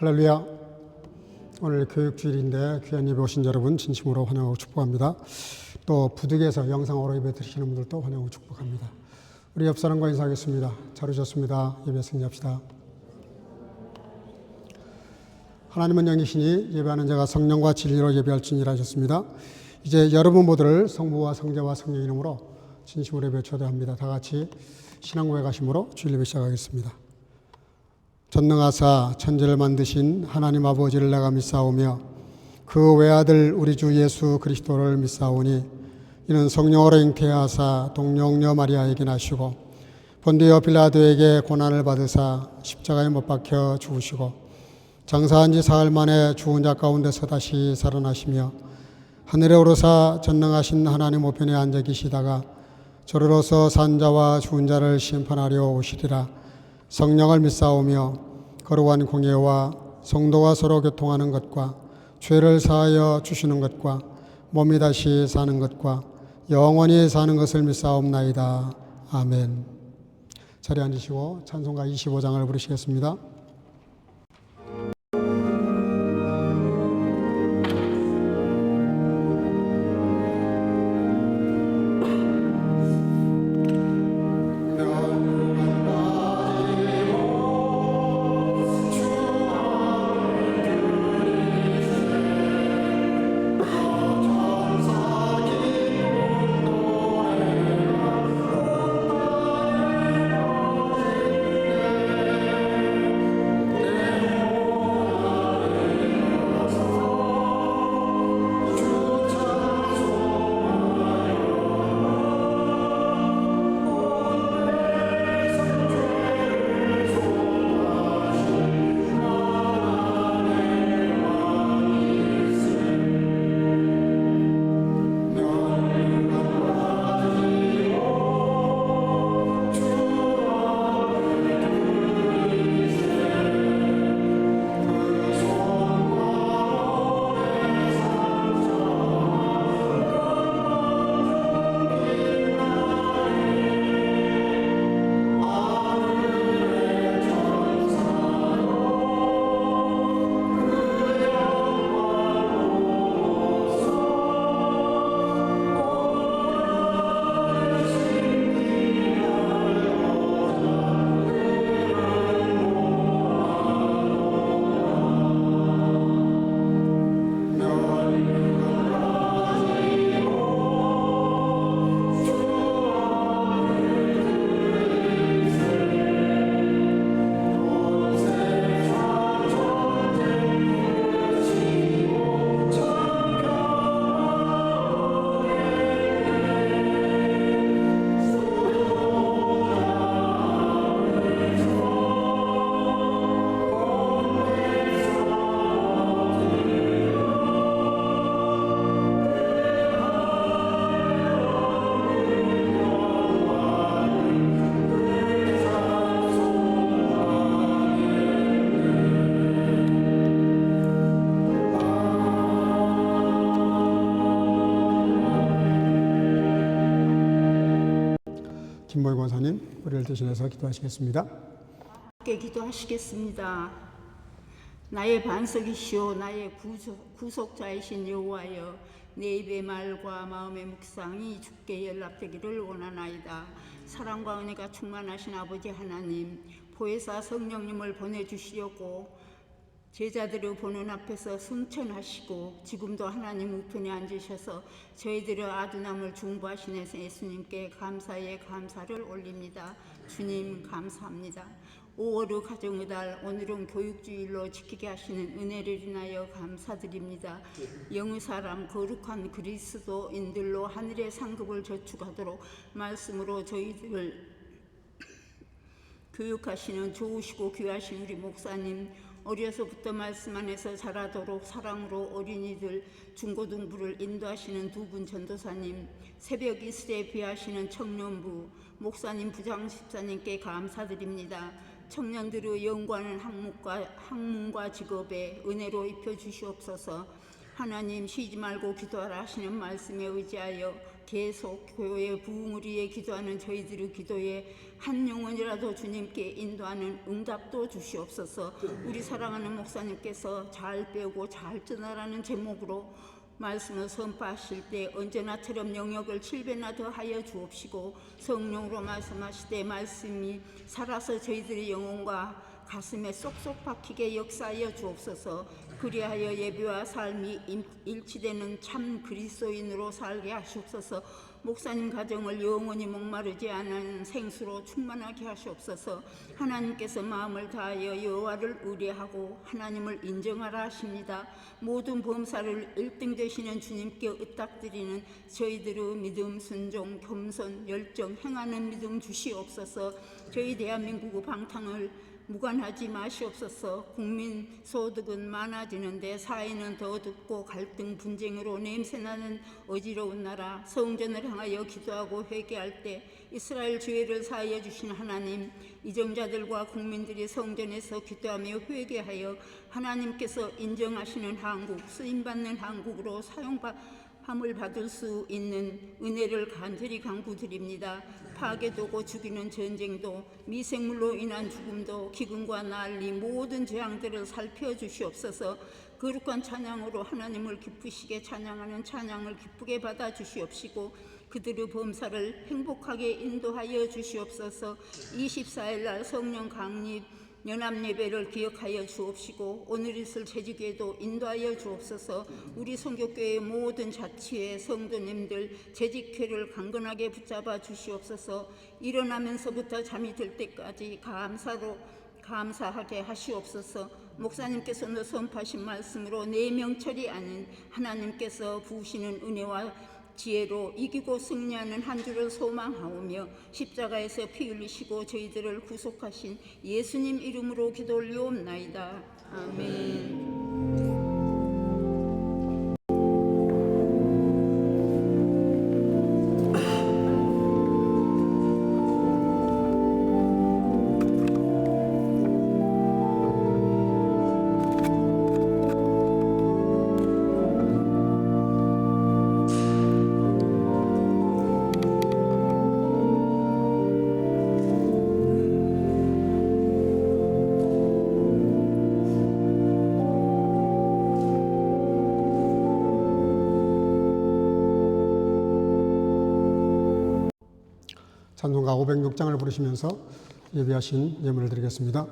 할렐루야. 오늘 교육주일인데 귀한 예배 오신 여러분 진심으로 환영하고 축복합니다. 또 부득에서 영상으로 예배 드리시는 분들도 환영하고 축복합니다. 우리 옆 사람과 인사하겠습니다. 잘 오셨습니다. 예배 승리합시다. 하나님은 영이시니 예배하는 자가 성령과 진리로 예배할지니라 하셨습니다. 이제 여러분 모두를 성부와 성자와 성령 이름으로 진심으로 예배 초대합니다. 다 같이 신앙 고백하심으로 주일 예배 시작하겠습니다. 전능하사 천지를 만드신 하나님 아버지를 내가 믿사오며 그 외아들 우리 주 예수 그리스도를 믿사오니 이는 성령으로 잉태하사 동정녀 마리아에게 나시고 본디오 빌라도에게 고난을 받으사 십자가에 못 박혀 죽으시고 장사한 지 사흘 만에 죽은 자 가운데서 다시 살아나시며 하늘에 오르사 전능하신 하나님 우편에 앉아 계시다가 저리로서 산 자와 죽은 자를 심판하려 오시리라. 성령을 믿사오며 거룩한 공예와 성도가 서로 교통하는 것과 죄를 사하여 주시는 것과 몸이 다시 사는 것과 영원히 사는 것을 믿사옵나이다. 아멘. 자리에 앉으시고 찬송가 25장을 부르시겠습니다. 김모희 권사님, 우리를 대신해서 기도하시겠습니다. 함께 기도하시겠습니다. 나의 반석이시오 나의 구속자이신 여호와여, 내 입의 말과 마음의 묵상이 주께 연락되기를 원하나이다. 사랑과 은혜가 충만하신 아버지 하나님, 보혜사 성령님을 보내주시려고 제자들의 보는 앞에서 승천하시고 지금도 하나님 우편에 앉으셔서 저희들의 아두남을 중보하시는 예수님께 감사의 감사를 올립니다. 주님 감사합니다. 5월의 가정의 달, 오늘은 교육주일로 지키게 하시는 은혜를 인하여 감사드립니다. 영의 사람 거룩한 그리스도인들로 하늘의 상급을 저축하도록 말씀으로 저희들을 교육하시는 좋으시고 귀하신 우리 목사님, 어려서부터 말씀 안에서 자라도록 사랑으로 어린이들 중고등부를 인도하시는 두 분 전도사님, 새벽 이슬에 비하시는 청년부 목사님, 부장집사님께 감사드립니다. 청년들의 연구하는 학문과 직업에 은혜로 입혀주시옵소서. 하나님 쉬지 말고 기도하라 하시는 말씀에 의지하여 계속 교회의 부흥을 위해 기도하는 저희들의 기도에 한 영혼이라도 주님께 인도하는 응답도 주시옵소서. 우리 사랑하는 목사님께서 잘 배우고 잘 전하라는 제목으로 말씀을 선포하실 때 언제나처럼 영역을 7배나 더하여 주옵시고 성령으로 말씀하실 때 말씀이 살아서 저희들의 영혼과 가슴에 쏙쏙 박히게 역사하여 주옵소서. 그리하여 예배와 삶이 일치되는 참 그리스도인으로 살게 하시옵소서. 목사님 가정을 영원히 목마르지 않은 생수로 충만하게 하시옵소서. 하나님께서 마음을 다하여 여호와를 의뢰하고 하나님을 인정하라 하십니다. 모든 범사를 1등 되시는 주님께 의탁드리는 저희들의 믿음, 순종, 겸손, 열정, 행하는 믿음 주시옵소서. 저희 대한민국의 방탕을 무관하지 마시옵소서. 국민 소득은 많아지는데 사회는 더 어둡고 갈등 분쟁으로 냄새나는 어지러운 나라. 성전을 향하여 기도하고 회개할 때 이스라엘 죄를 사하여 주신 하나님, 이정자들과 국민들이 성전에서 기도하며 회개하여 하나님께서 인정하시는 한국, 쓰임받는 한국으로 사용함을 받을 수 있는 은혜를 간절히 간구드립니다. 파괴되고 죽이는 전쟁도, 미생물로 인한 죽음도, 기근과 난리, 모든 재앙들을 살펴주시옵소서. 거룩한 찬양으로 하나님을 기쁘시게 찬양하는 찬양을 기쁘게 받아 주시옵시고 그들의 범사를 행복하게 인도하여 주시옵소서. 24일 날 성령 강립 연합예배를 기억하여 주옵시고 오늘 있을 재직에도 인도하여 주옵소서. 우리 선교교회의 모든 자치회 성도님들 재직회를 강건하게 붙잡아 주시옵소서. 일어나면서부터 잠이 들 때까지 감사하게 하시옵소서. 목사님께서 선포하신 말씀으로 내 명철이 아닌 하나님께서 부으시는 은혜와 지혜로 이기고 승리하는 한 주를 소망하오며 십자가에서 피 흘리시고 저희들을 구속하신 예수님 이름으로 기도 올리옵나이다. 아멘. 찬송가 506장을 부르시면서 예배하신 예물을 드리겠습니다.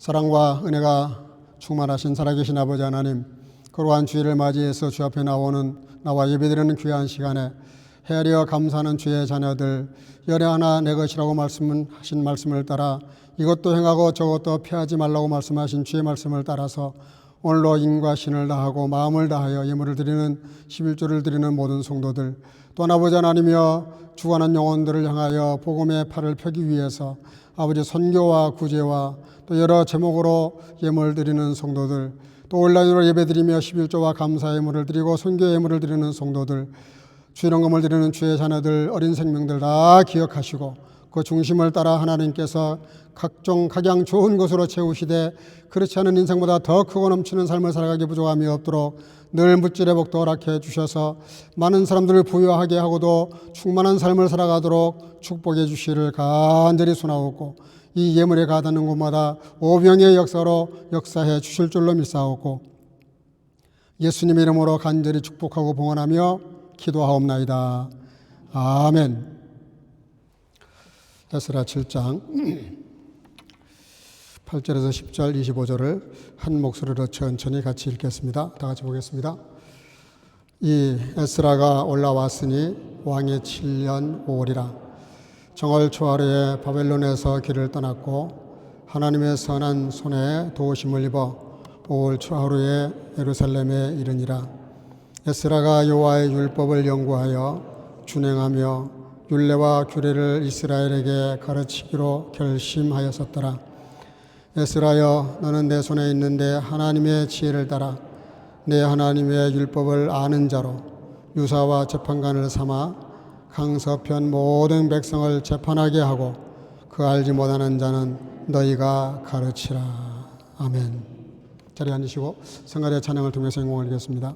사랑과 은혜가 충만하신 살아계신 아버지 하나님, 거룩한 주일을 맞이해서 주 앞에 나와 예배드리는 귀한 시간에 헤아려 감사하는 주의 자녀들, 열에 하나 내 것이라고 말씀하신 말씀을 따라 이것도 행하고 저것도 피하지 말라고 말씀하신 주의 말씀을 따라서 오늘로 인과 신을 다하고 마음을 다하여 예물을 드리는 11조를 드리는 모든 성도들, 또한 아버지 하나님이여 죽어가는 영혼들을 향하여 복음의 팔을 펴기 위해서 아버지 선교와 구제와 또 여러 제목으로 예물 드리는 성도들, 또 온라인으로 예배드리며 11조와 감사 예물을 드리고 선교 예물을 드리는 성도들, 주일헌금을 드리는 주의 자녀들, 어린 생명들 다 기억하시고 그 중심을 따라 하나님께서 각양 좋은 것으로 채우시되 그렇지 않은 인생보다 더 크고 넘치는 삶을 살아가기 부족함이 없도록 늘 무찔의 복도 허락해 주셔서 많은 사람들을 부유하게 하고도 충만한 삶을 살아가도록 축복해 주시를 간절히 소나오고, 이 예물에 가닿는 곳마다 오병의 역사로 역사해 주실 줄로 믿사오고 예수님의 이름으로 간절히 축복하고 봉헌하며 기도하옵나이다. 아멘. 에스라 7장 8절에서 10절 25절을 한 목소리로 천천히 같이 읽겠습니다. 다 같이 보겠습니다. 이 에스라가 올라왔으니 왕의 7년 5월이라. 정월 초하루에 바벨론에서 길을 떠났고 하나님의 선한 손에 도우심을 입어 5월 초하루에 예루살렘에 이르니라. 에스라가 여호와의 율법을 연구하여 준행하며 율례와 규례를 이스라엘에게 가르치기로 결심하였었더라. 에스라여, 너는 내 손에 있는데 하나님의 지혜를 따라 내 하나님의 율법을 아는 자로 유사와 재판관을 삼아 강서편 모든 백성을 재판하게 하고 그 알지 못하는 자는 너희가 가르치라. 아멘. 자리에 앉으시고 성가대 찬양을 통해서 영광을 드리겠습니다.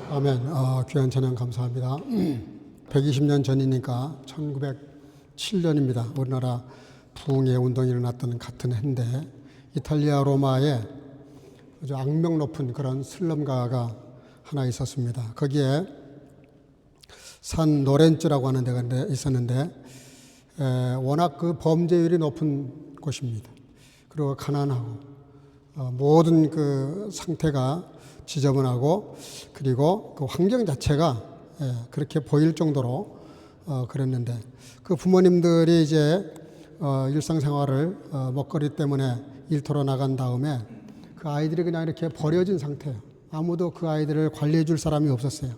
아멘. 귀한 찬양 감사합니다. 120년 전이니까 1907년입니다. 우리나라 부흥의 운동이 일어났던 같은 해인데 이탈리아 로마에 아주 악명 높은 그런 슬럼가가 하나 있었습니다. 거기에 산 노렌츠라고 하는 데가 있었는데 워낙 그 범죄율이 높은 곳입니다. 그리고 가난하고 모든 그 상태가 지저분하고 그리고 그 환경 자체가 그렇게 보일 정도로 그랬는데 그 부모님들이 이제 일상생활을 먹거리 때문에 일터로 나간 다음에 그 아이들이 그냥 이렇게 버려진 상태예요. 아무도 그 아이들을 관리해 줄 사람이 없었어요.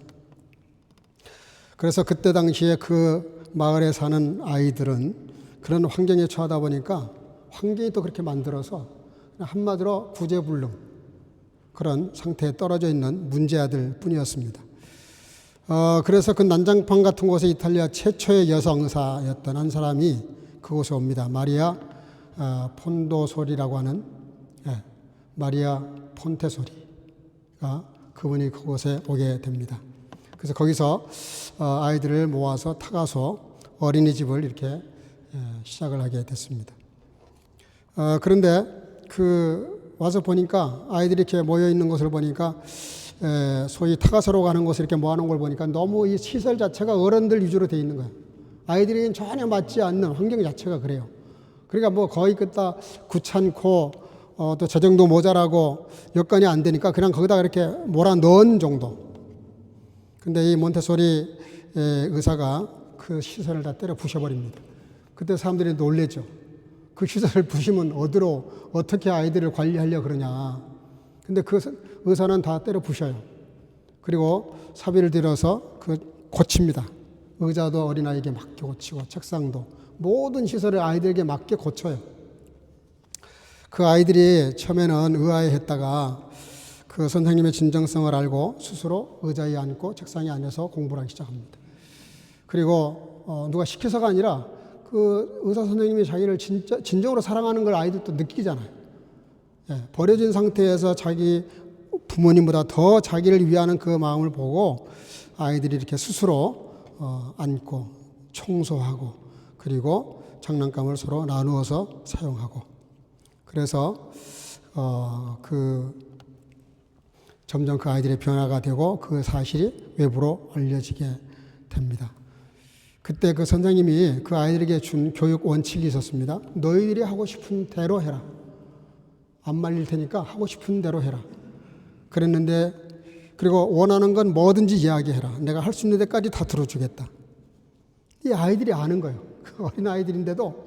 그래서 그때 당시에 그 마을에 사는 아이들은 그런 환경에 처하다 보니까 환경이 또 그렇게 만들어서 한마디로 구제불능 그런 상태에 떨어져 있는 문제아들 뿐이었습니다. 그래서 그 난장판 같은 곳에 이탈리아 최초의 여성 의사였던 한 사람이 그곳에 옵니다. 마리아 폰도소리라고 하는 마리아 폰테소리가 그분이 그곳에 오게 됩니다. 그래서 거기서 아이들을 모아서 타가서 어린이집을 이렇게 시작을 하게 됐습니다. 그런데 와서 보니까 아이들이 이렇게 모여 있는 것을 보니까 소위 타가서로 가는 곳을 이렇게 모아놓은 걸 보니까 너무 이 시설 자체가 어른들 위주로 되어 있는 거예요. 아이들에겐 전혀 맞지 않는 환경 자체가 그래요. 그러니까 뭐 거의 그다 귀찮고 또 재정도 모자라고 여건이 안 되니까 그냥 거기다가 이렇게 몰아 넣은 정도. 근데 이 몬테소리 의사가 그 시설을 다 때려 부셔버립니다. 그때 사람들이 놀랬죠. 그 시설을 부시면 어떻게 아이들을 관리하려고 그러냐. 근데 그 의사는 다 때려 부셔요. 그리고 사비를 들여서 고칩니다. 의자도 어린아이에게 맞게 고치고 책상도 모든 시설을 아이들에게 맞게 고쳐요. 그 아이들이 처음에는 의아해했다가 그 선생님의 진정성을 알고 스스로 의자에 앉고 책상에 앉아서 공부를 하기 시작합니다. 그리고 누가 시켜서가 아니라 그 의사 선생님이 자기를 진정으로 사랑하는 걸 아이들도 느끼잖아요. 버려진 상태에서 자기 부모님보다 더 자기를 위하는 그 마음을 보고 아이들이 이렇게 스스로 앉고 청소하고 그리고 장난감을 서로 나누어서 사용하고 그래서 점점 그 아이들의 변화가 되고 그 사실이 외부로 알려지게 됩니다. 그때 그 선생님이 그 아이들에게 준 교육 원칙이 있었습니다. 너희들이 하고 싶은 대로 해라. 안 말릴 테니까 하고 싶은 대로 해라. 그랬는데 그리고 원하는 건 뭐든지 이야기해라. 내가 할 수 있는 데까지 다 들어주겠다. 이 아이들이 아는 거예요. 어린 아이들인데도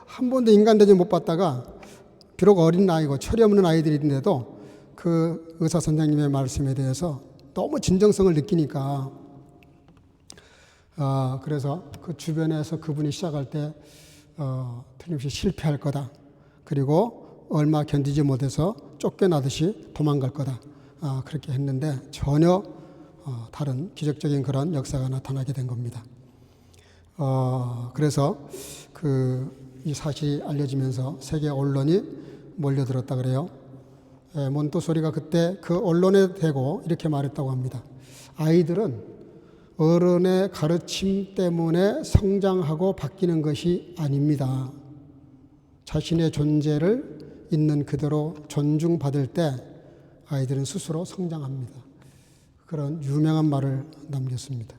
한 번도 인간대접 못 받다가 비록 어린 아이고 철이 없는 아이들인데도 그 의사 선생님의 말씀에 대해서 너무 진정성을 느끼니까 그래서 그 주변에서 그분이 시작할 때 틀림없이 실패할 거다. 그리고 얼마 견디지 못해서 쫓겨나듯이 도망갈 거다. 그렇게 했는데 전혀 다른 기적적인 그런 역사가 나타나게 된 겁니다. 그래서 이 사실이 알려지면서 세계 언론이 몰려들었다 그래요. 몬테소리가 그때 그 언론에 대고 이렇게 말했다고 합니다. 아이들은 어른의 가르침 때문에 성장하고 바뀌는 것이 아닙니다. 자신의 존재를 있는 그대로 존중받을 때 아이들은 스스로 성장합니다. 그런 유명한 말을 남겼습니다.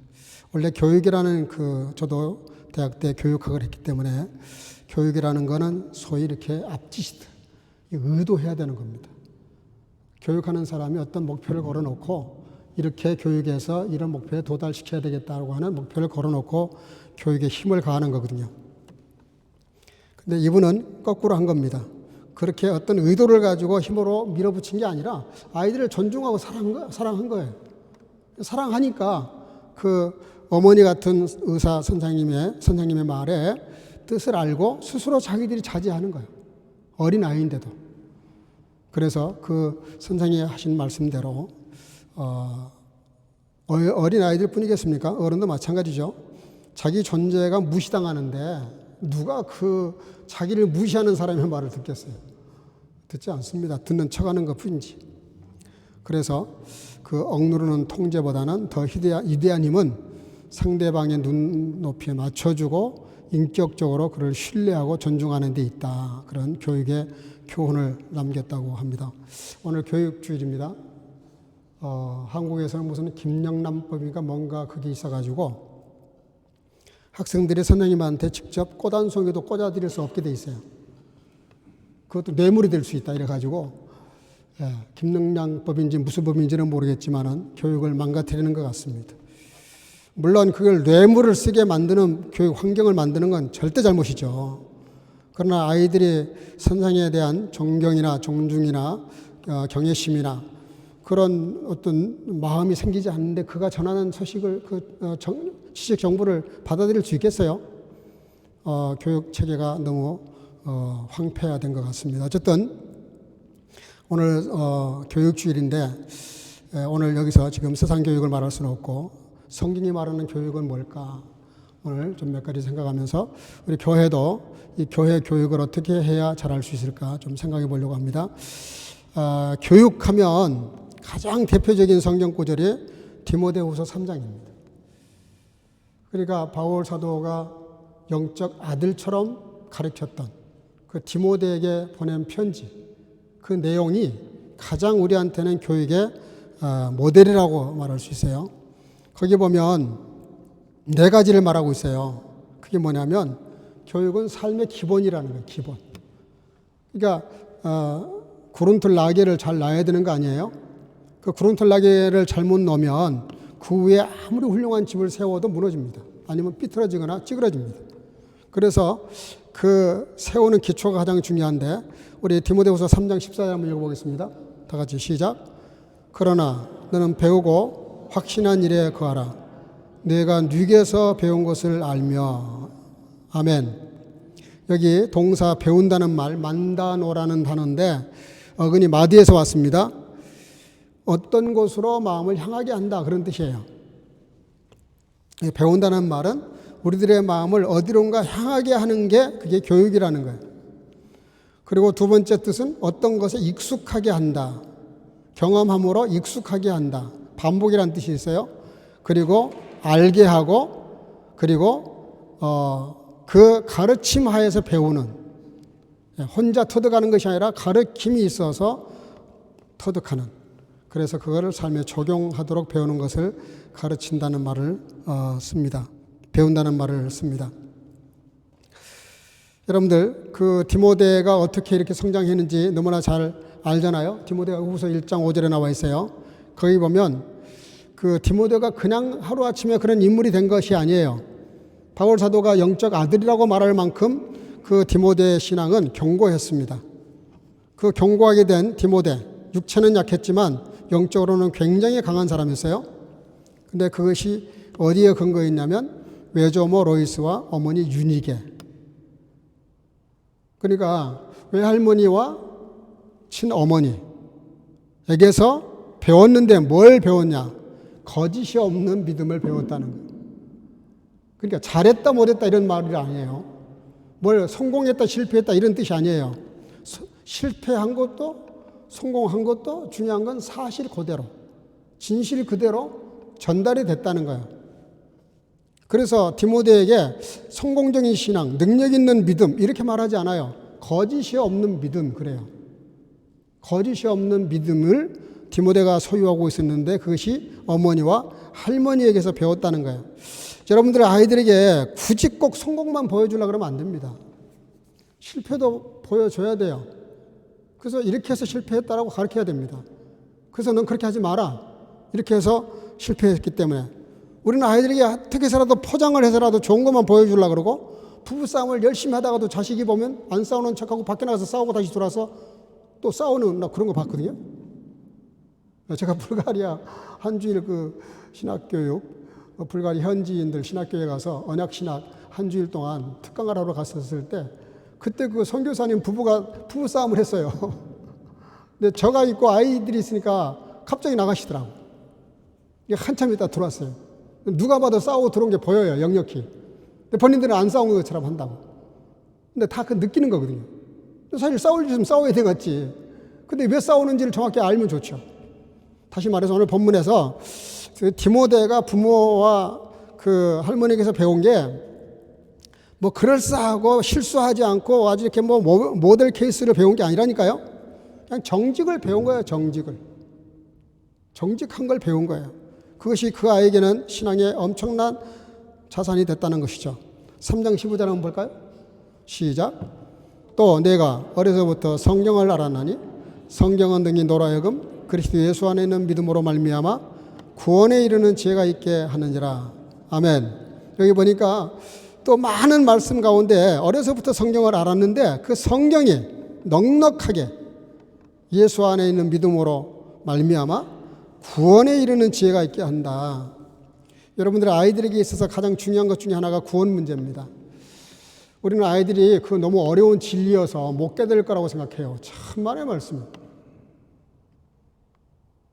원래 교육이라는 저도 대학 때 교육학을 했기 때문에 교육이라는 거는 소위 이렇게 앞지시듯 의도해야 되는 겁니다. 교육하는 사람이 어떤 목표를 걸어놓고 이렇게 교육에서 이런 목표에 도달시켜야 되겠다고 하는 목표를 걸어놓고 교육에 힘을 가하는 거거든요. 근데 이분은 거꾸로 한 겁니다. 그렇게 어떤 의도를 가지고 힘으로 밀어붙인 게 아니라 아이들을 존중하고 사랑한 거예요. 사랑하니까 그 어머니 같은 의사 선생님의 말에 뜻을 알고 스스로 자기들이 자제하는 거예요. 어린 아이인데도. 그래서 그 선생님이 하신 말씀대로 어린 아이들 뿐이겠습니까? 어른도 마찬가지죠. 자기 존재가 무시당하는데 누가 자기를 무시하는 사람의 말을 듣겠어요? 듣지 않습니다. 듣는 척하는 것 뿐이지. 그래서 그 억누르는 통제보다는 더 위대한 힘은 상대방의 눈높이에 맞춰주고 인격적으로 그를 신뢰하고 존중하는 데 있다. 그런 교육의 교훈을 남겼다고 합니다. 오늘 교육주일입니다. 한국에서는 무슨 김영란법인가 뭔가 그게 있어가지고 학생들이 선생님한테 직접 꽃 한 송이도 꽂아드릴 수 없게 돼 있어요. 그것도 뇌물이 될 수 있다 이래가지고 김영란법인지 무슨 법인지는 모르겠지만은 교육을 망가뜨리는 것 같습니다. 물론 그걸 뇌물을 쓰게 만드는 교육 환경을 만드는 건 절대 잘못이죠. 그러나 아이들이 선생에 대한 존경이나 존중이나 경외심이나 그런 어떤 마음이 생기지 않는데 그가 전하는 소식을 지식 정보를 받아들일 수 있겠어요? 교육 체계가 너무 황폐화된 것 같습니다. 어쨌든 오늘 교육주일인데 오늘 여기서 지금 세상 교육을 말할 수는 없고 성경이 말하는 교육은 뭘까? 오늘 좀 몇 가지 생각하면서 우리 교회도 이 교회 교육을 어떻게 해야 잘할 수 있을까 좀 생각해 보려고 합니다. 교육하면 가장 대표적인 성경 구절이 디모데후서 3장입니다. 그러니까 바울 사도가 영적 아들처럼 가르쳤던 그 디모데에게 보낸 편지, 그 내용이 가장 우리한테는 교육의 모델이라고 말할 수 있어요. 거기 보면 4가지를 말하고 있어요. 그게 뭐냐면 교육은 삶의 기본이라는 거예요. 기본. 그러니까 구름틀 나개를 잘 놔야 되는 거 아니에요? 그 구름틀 나개를 잘못 놓으면 그 위에 아무리 훌륭한 집을 세워도 무너집니다. 아니면 삐뚤어지거나 찌그러집니다. 그래서 그 세우는 기초가 가장 중요한데 우리 디모데후서 3장 14절 한번 읽어보겠습니다. 다 같이 시작. 그러나 너는 배우고 확신한 일에 거하라. 내가 뉘게서 배운 것을 알며. 아멘. 여기 동사 배운다는 말 만다노라는 단어인데 어근이 마디에서 왔습니다. 어떤 곳으로 마음을 향하게 한다 그런 뜻이에요. 배운다는 말은 우리들의 마음을 어디론가 향하게 하는 게 그게 교육이라는 거예요. 그리고 두 번째 뜻은 어떤 것에 익숙하게 한다. 경험함으로 익숙하게 한다. 반복이라는 뜻이 있어요. 그리고 알게 하고 그리고 그 가르침 하에서 배우는 혼자 터득하는 것이 아니라 가르침이 있어서 터득하는 그래서 그거를 삶에 적용하도록 배우는 것을 가르친다는 말을 씁니다. 배운다는 말을 씁니다. 여러분들 그 디모데가 어떻게 이렇게 성장했는지 너무나 잘 알잖아요. 디모데후서 1장 5절에 나와 있어요. 거기 보면 그 디모데가 그냥 하루아침에 그런 인물이 된 것이 아니에요. 바울 사도가 영적 아들이라고 말할 만큼 그 디모데의 신앙은 견고했습니다. 그 견고하게 된 디모데, 육체는 약했지만 영적으로는 굉장히 강한 사람이었어요. 근데 그것이 어디에 근거해 있냐면 외조모 로이스와 어머니 유니게. 그러니까 외할머니와 친어머니에게서 배웠는데 뭘 배웠냐? 거짓이 없는 믿음을 배웠다는 거예요. 그러니까 잘했다 못했다 이런 말이 아니에요. 뭘 성공했다 실패했다 이런 뜻이 아니에요. 실패한 것도 성공한 것도 중요한 건 사실 그대로 진실 그대로 전달이 됐다는 거예요. 그래서 디모데에게 성공적인 신앙, 능력 있는 믿음 이렇게 말하지 않아요. 거짓이 없는 믿음 그래요. 거짓이 없는 믿음을 디모데가 소유하고 있었는데 그것이 어머니와 할머니에게서 배웠다는 거예요. 여러분들의 아이들에게 굳이 꼭 성공만 보여주려고 그러면 안 됩니다. 실패도 보여줘야 돼요. 그래서 이렇게 해서 실패했다라고 가르쳐야 됩니다. 그래서 넌 그렇게 하지 마라. 이렇게 해서 실패했기 때문에 우리는 아이들에게 어떻게 해서라도 포장을 해서라도 좋은 것만 보여주려고 그러고 부부싸움을 열심히 하다가도 자식이 보면 안 싸우는 척하고 밖에 나가서 싸우고 다시 돌아서 또 싸우는 나 그런 거 봤거든요. 제가 불가리아 한 주일 그 신학교육 불가리아 현지인들 신학교에 가서 언약신학 한 주일 동안 특강을 하러 갔었을 때 그때 그 선교사님 부부가 부부싸움을 했어요. 근데 저가 있고 아이들이 있으니까 갑자기 나가시더라고. 한참 있다 들어왔어요. 누가 봐도 싸우고 들어온 게 보여요, 역력히. 근데 본인들은 안 싸운 것처럼 한다고. 근데 다 그 느끼는 거거든요. 사실 싸울 일이면 싸워야 되겠지. 근데 왜 싸우는지를 정확히 알면 좋죠. 다시 말해서 오늘 본문에서 그 디모데가 부모와 그 할머니께서 배운 게 뭐 그럴싸하고 실수하지 않고 아주 이렇게 뭐 모델 케이스를 배운 게 아니라니까요. 그냥 정직을 배운 거예요. 정직한 걸 배운 거예요. 그것이 그 아이에게는 신앙의 엄청난 자산이 됐다는 것이죠. 3장 15절 한번 볼까요? 시작. 또 내가 어려서부터 성경을 알았나니 성경은 등이 너로 하여금 그리스도 예수 안에 있는 믿음으로 말미암아 구원에 이르는 지혜가 있게 하느니라. 아멘. 여기 보니까 또 많은 말씀 가운데 어려서부터 성경을 알았는데 그 성경이 넉넉하게 예수 안에 있는 믿음으로 말미암아 구원에 이르는 지혜가 있게 한다. 여러분들 아이들에게 있어서 가장 중요한 것 중에 하나가 구원 문제입니다. 우리는 아이들이 그 너무 어려운 진리여서 못 깨달을 거라고 생각해요. 참만의 말씀입니다.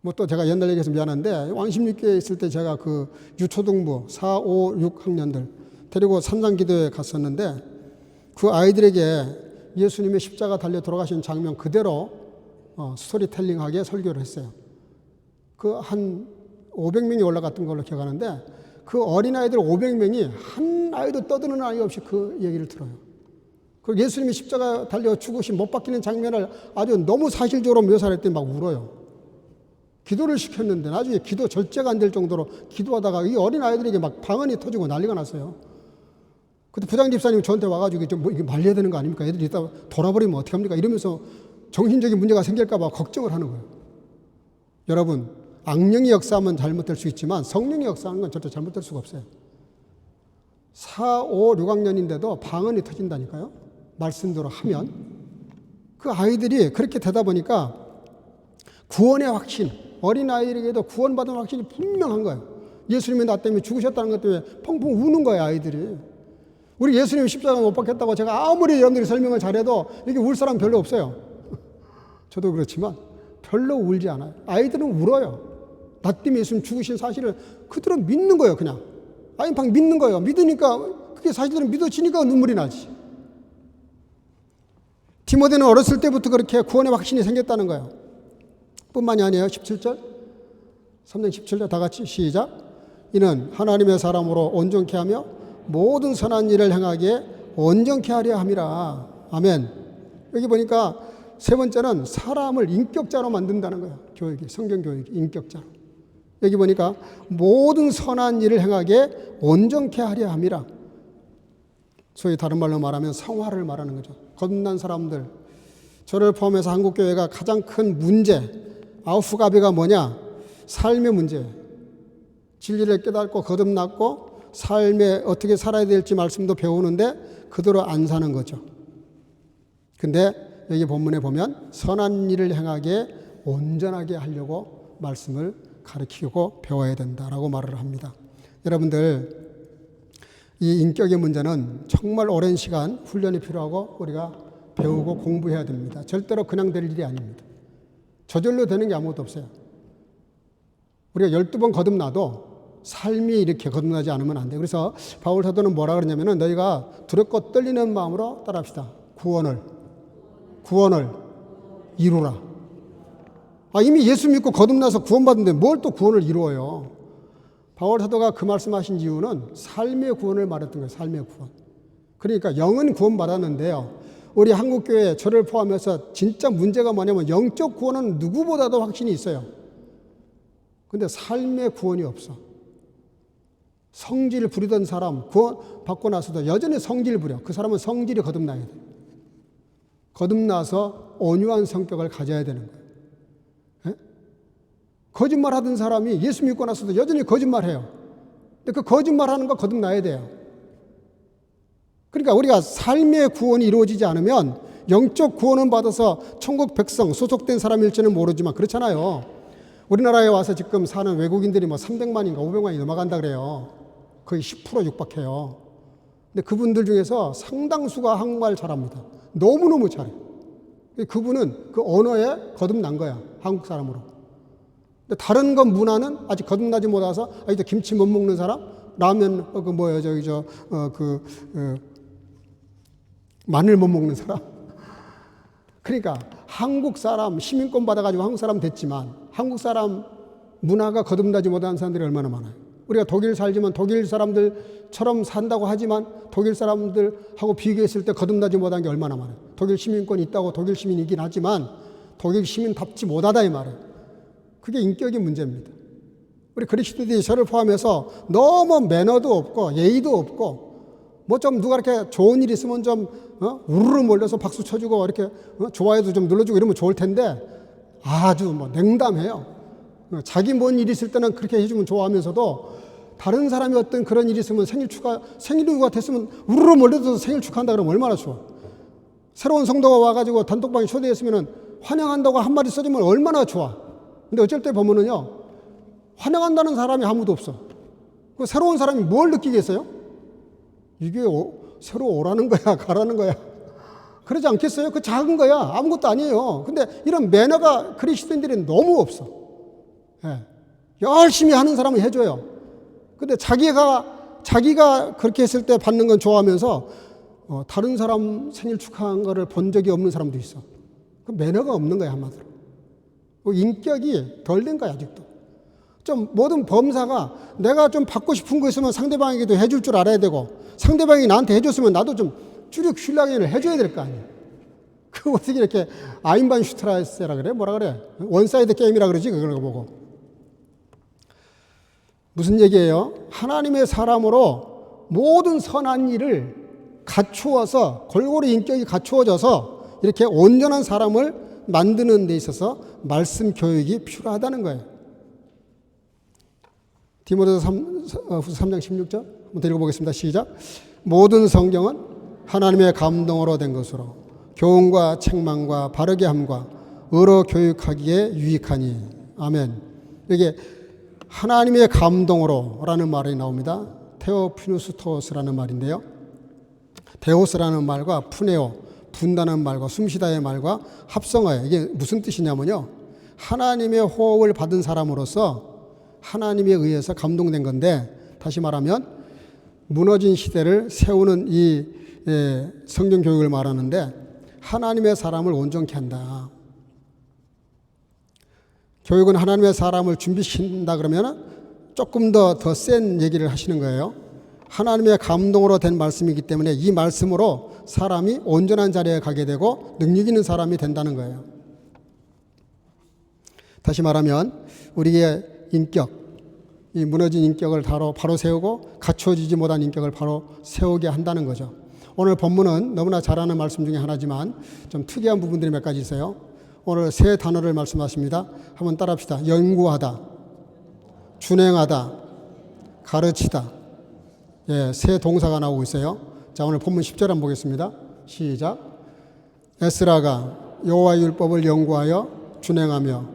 뭐 또 제가 옛날 얘기해서 미안한데 왕십리교에 있을 때 제가 그 유초등부 4, 5, 6학년들 데리고 산장기도에 갔었는데 그 아이들에게 예수님의 십자가 달려 돌아가신 장면 그대로 스토리텔링하게 설교를 했어요. 그 한 500명이 올라갔던 걸로 기억하는데 그 어린아이들 500명이 한 아이도 떠드는 아이 없이 그 얘기를 들어요. 그 예수님이 십자가 달려 죽으신 못 박히는 장면을 아주 너무 사실적으로 묘사를 했더니 막 울어요. 기도를 시켰는데 나중에 기도 절제가 안 될 정도로 기도하다가 이 어린아이들에게 막 방언이 터지고 난리가 났어요. 그때 부장 집사님이 저한테 와가지고 좀 뭐 이게 말려야 되는 거 아닙니까? 애들이 이따 돌아버리면 어떡합니까? 이러면서 정신적인 문제가 생길까봐 걱정을 하는 거예요. 여러분, 악령이 역사하면 잘못될 수 있지만 성령이 역사하는 건 절대 잘못될 수가 없어요. 4, 5, 6학년인데도 방언이 터진다니까요. 말씀대로 하면. 그 아이들이 그렇게 되다 보니까 구원의 확신, 어린아이에게도 구원받은 확신이 분명한 거예요. 예수님이 나 때문에 죽으셨다는 것 때문에 펑펑 우는 거예요, 아이들이. 우리 예수님 십자가 못 박혔다고 제가 아무리 여러분들이 설명을 잘해도 이게 울 사람 별로 없어요. 저도 그렇지만 별로 울지 않아요. 아이들은 울어요. 나 때문에 예수님 죽으신 사실을 그대로 믿는 거예요, 그냥. 아임팡 믿는 거예요. 믿으니까 그게 사실은 믿어지니까 눈물이 나지. 디모데는 어렸을 때부터 그렇게 구원의 확신이 생겼다는 거예요. 뿐만이 아니에요. 17절 3장 17절 다 같이 시작. 이는 하나님의 사람으로 온전케 하며 모든 선한 일을 행하기에 온전케 하려 함이라. 아멘. 여기 보니까 세 번째는 사람을 인격자로 만든다는 거예요. 교육이, 성경 교육이 인격자로. 여기 보니까 모든 선한 일을 행하기에 온전케 하려 함이라. 소위 다른 말로 말하면 성화를 말하는 거죠. 거듭난 사람들, 저를 포함해서 한국교회가 가장 큰 문제, 아우프가비가 뭐냐? 삶의 문제. 진리를 깨닫고 거듭났고 삶에 어떻게 살아야 될지 말씀도 배우는데 그대로 안 사는 거죠. 근데 여기 본문에 보면 선한 일을 행하기에 온전하게 하려고 말씀을 가르치고 배워야 된다라고 말을 합니다. 여러분들, 이 인격의 문제는 정말 오랜 시간 훈련이 필요하고 우리가 배우고 공부해야 됩니다. 절대로 그냥 될 일이 아닙니다. 저절로 되는 게 아무것도 없어요. 우리가 12번 거듭나도 삶이 이렇게 거듭나지 않으면 안 돼요. 그래서 바울 사도는 뭐라 그러냐면은 너희가 두렵고 떨리는 마음으로 따라합시다. 구원을 이루라. 이미 예수 믿고 거듭나서 구원받는데 뭘 또 구원을 이루어요. 바울 사도가 그 말씀하신 이유는 삶의 구원을 말했던 거예요. 삶의 구원. 그러니까 영은 구원받았는데요. 우리 한국교회 저를 포함해서 진짜 문제가 뭐냐면 영적 구원은 누구보다도 확신이 있어요. 근데 삶의 구원이 없어. 성질 부리던 사람 구원 받고 나서도 여전히 성질 부려. 그 사람은 성질이 거듭나야 돼. 거듭나서 온유한 성격을 가져야 되는 거예요. 에? 거짓말하던 사람이 예수 믿고 나서도 여전히 거짓말해요. 근데 그 거짓말하는 거 거듭나야 돼요. 그러니까 우리가 삶의 구원이 이루어지지 않으면 영적 구원은 받아서 천국 백성 소속된 사람일지는 모르지만 그렇잖아요. 우리나라에 와서 지금 사는 외국인들이 뭐 300만인가 500만이 넘어간다 그래요. 거의 10% 육박해요. 근데 그분들 중에서 상당수가 한국말 잘합니다. 너무너무 잘해요. 그분은 그 언어에 거듭난 거야. 한국 사람으로. 근데 다른 건 문화는 아직 거듭나지 못해서 아직도 김치 못 먹는 사람, 라면 마늘 못 먹는 사람. 그러니까 한국 사람 시민권 받아가지고 한국 사람 됐지만 한국 사람 문화가 거듭나지 못한 사람들이 얼마나 많아요. 우리가 독일 살지만 독일 사람들처럼 산다고 하지만 독일 사람들하고 비교했을 때 거듭나지 못한 게 얼마나 많아요. 독일 시민권이 있다고 독일 시민이긴 하지만 독일 시민답지 못하다 이 말이에요. 그게 인격의 문제입니다. 우리 그리스도인들이 저를 포함해서 너무 매너도 없고 예의도 없고 뭐 좀 누가 이렇게 좋은 일 있으면 좀 우르르 몰려서 박수 쳐주고 이렇게 좋아요도 좀 눌러주고 이러면 좋을 텐데 아주 뭐 냉담해요. 자기 뭔 일 있을 때는 그렇게 해주면 좋아하면서도 다른 사람이 어떤 그런 일이 있으면 생일이 같았으면 우르르 몰려서 생일 축하한다 그러면 얼마나 좋아. 새로운 성도가 와가지고 단톡방에 초대했으면 환영한다고 한마디 써주면 얼마나 좋아. 근데 어쩔 때 보면은요, 환영한다는 사람이 아무도 없어. 그 새로운 사람이 뭘 느끼겠어요? 이게 새로 오라는 거야, 가라는 거야. 그러지 않겠어요? 그 작은 거야. 아무것도 아니에요. 근데 이런 매너가 그리스도인들이 너무 없어. 예. 열심히 하는 사람은 해줘요. 근데 자기가 그렇게 했을 때 받는 건 좋아하면서 다른 사람 생일 축하한 거를 본 적이 없는 사람도 있어. 그 매너가 없는 거야, 한마디로. 인격이 덜 된 거야, 아직도. 좀 모든 범사가 내가 좀 받고 싶은 거 있으면 상대방에게도 해줄 줄 알아야 되고 상대방이 나한테 해줬으면 나도 좀 주력슐라겐을 해줘야 될 거 아니에요. 그 어떻게 이렇게 아인반슈트라이스라 그래? 뭐라 그래? 원사이드 게임이라 그러지? 그걸 보고. 무슨 얘기예요? 하나님의 사람으로 모든 선한 일을 갖추어서 골고루 인격이 갖추어져서 이렇게 온전한 사람을 만드는 데 있어서 말씀 교육이 필요하다는 거예요. 디모데후서 3장 16절 한번 읽어보겠습니다. 시작. 모든 성경은 하나님의 감동으로 된 것으로 교훈과 책망과 바르게 함과 의로 교육하기에 유익하니. 아멘. 여기 하나님의 감동으로라는 말이 나옵니다. 테오피누스토스라는 말인데요. 데오스라는 말과 푸네오, 분다는 말과 숨쉬다의 말과 합성어예요. 이게 무슨 뜻이냐면요. 하나님의 호흡을 받은 사람으로서 하나님에 의해서 감동된 건데, 다시 말하면 무너진 시대를 세우는 이 성경 교육을 말하는데 하나님의 사람을 온전케 한다. 교육은 하나님의 사람을 준비시킨다 그러면 조금 더 센 얘기를 하시는 거예요. 하나님의 감동으로 된 말씀이기 때문에 이 말씀으로 사람이 온전한 자리에 가게 되고 능력 있는 사람이 된다는 거예요. 다시 말하면 우리의 인격, 이 무너진 인격을 바로 세우고 갖추어지지 못한 인격을 바로 세우게 한다는 거죠. 오늘 본문은 너무나 잘 아는 말씀 중에 하나지만 좀 특이한 부분들이 몇 가지 있어요. 오늘 세 단어를 말씀하십니다. 한번 따라합시다. 연구하다, 준행하다, 가르치다. 예, 세 동사가 나오고 있어요. 자, 오늘 본문 10절 한번 보겠습니다. 시작. 에스라가 여호와의 율법을 연구하여 준행하며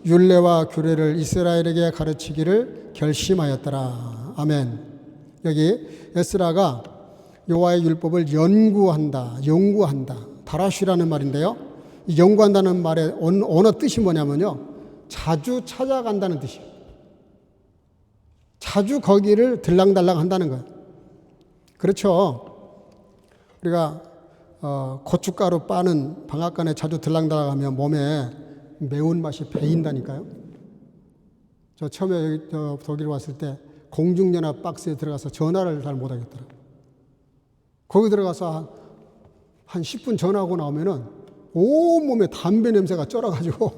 율례와 규례를 이스라엘에게 가르치기를 결심하였더라. 아멘. 여기 에스라가 여호와의 율법을 연구한다. 다라쉬라는 말인데요. 이 연구한다는 말의 언어 뜻이 뭐냐면요, 자주 찾아간다는 뜻이에요. 자주 거기를 들랑달랑 한다는 거예요. 그렇죠. 우리가 고춧가루 빠는 방앗간에 자주 들랑달랑하면 몸에 매운맛이 배인다니까요. 저 처음에 여기 독일 왔을 때 공중전화 박스에 들어가서 전화를 잘 못하겠더라고요. 거기 들어가서 한 10분 전화하고 나오면은 온몸에 담배 냄새가 쩔어가지고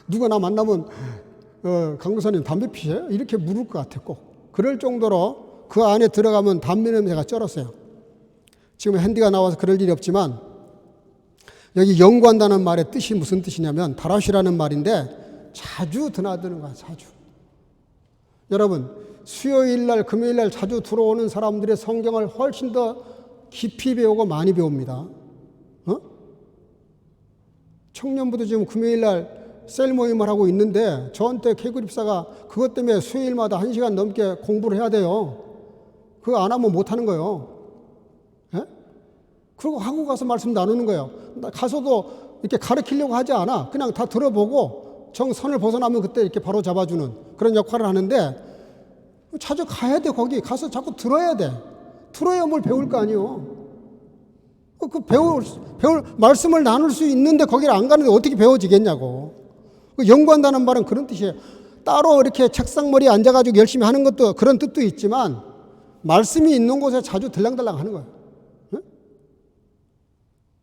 누가 나 만나면 강도사님 담배 피세요? 이렇게 물을 것 같아 꼭. 그럴 정도로 그 안에 들어가면 담배 냄새가 쩔었어요. 지금 핸디가 나와서 그럴 일이 없지만 여기 연구한다는 말의 뜻이 무슨 뜻이냐면 다라쉬라는 말인데 자주 드나드는 거야. 자주. 여러분 수요일 날 금요일 날 자주 들어오는 사람들의 성경을 훨씬 더 깊이 배우고 많이 배웁니다. 청년부도 지금 금요일 날 셀 모임을 하고 있는데 저한테 K그립사가 그것 때문에 수요일마다 1시간 넘게 공부를 해야 돼요. 그거 안 하면 못 하는 거예요. 예? 그리고 하고 가서 말씀 나누는 거예요. 가서도 이렇게 가르치려고 하지 않아. 그냥 다 들어보고 정선을 벗어나면 그때 이렇게 바로 잡아주는 그런 역할을 하는데 자주 가야 돼. 거기 가서 자꾸 들어야 돼. 들어야 뭘 배울 거 아니에요. 그 배울 말씀을 나눌 수 있는데 거기를 안 가는데 어떻게 배워지겠냐고. 연구한다는 말은 그런 뜻이에요. 따로 이렇게 책상머리에 앉아가지고 열심히 하는 것도 그런 뜻도 있지만 말씀이 있는 곳에 자주 들랑달랑 하는 거예요. 응?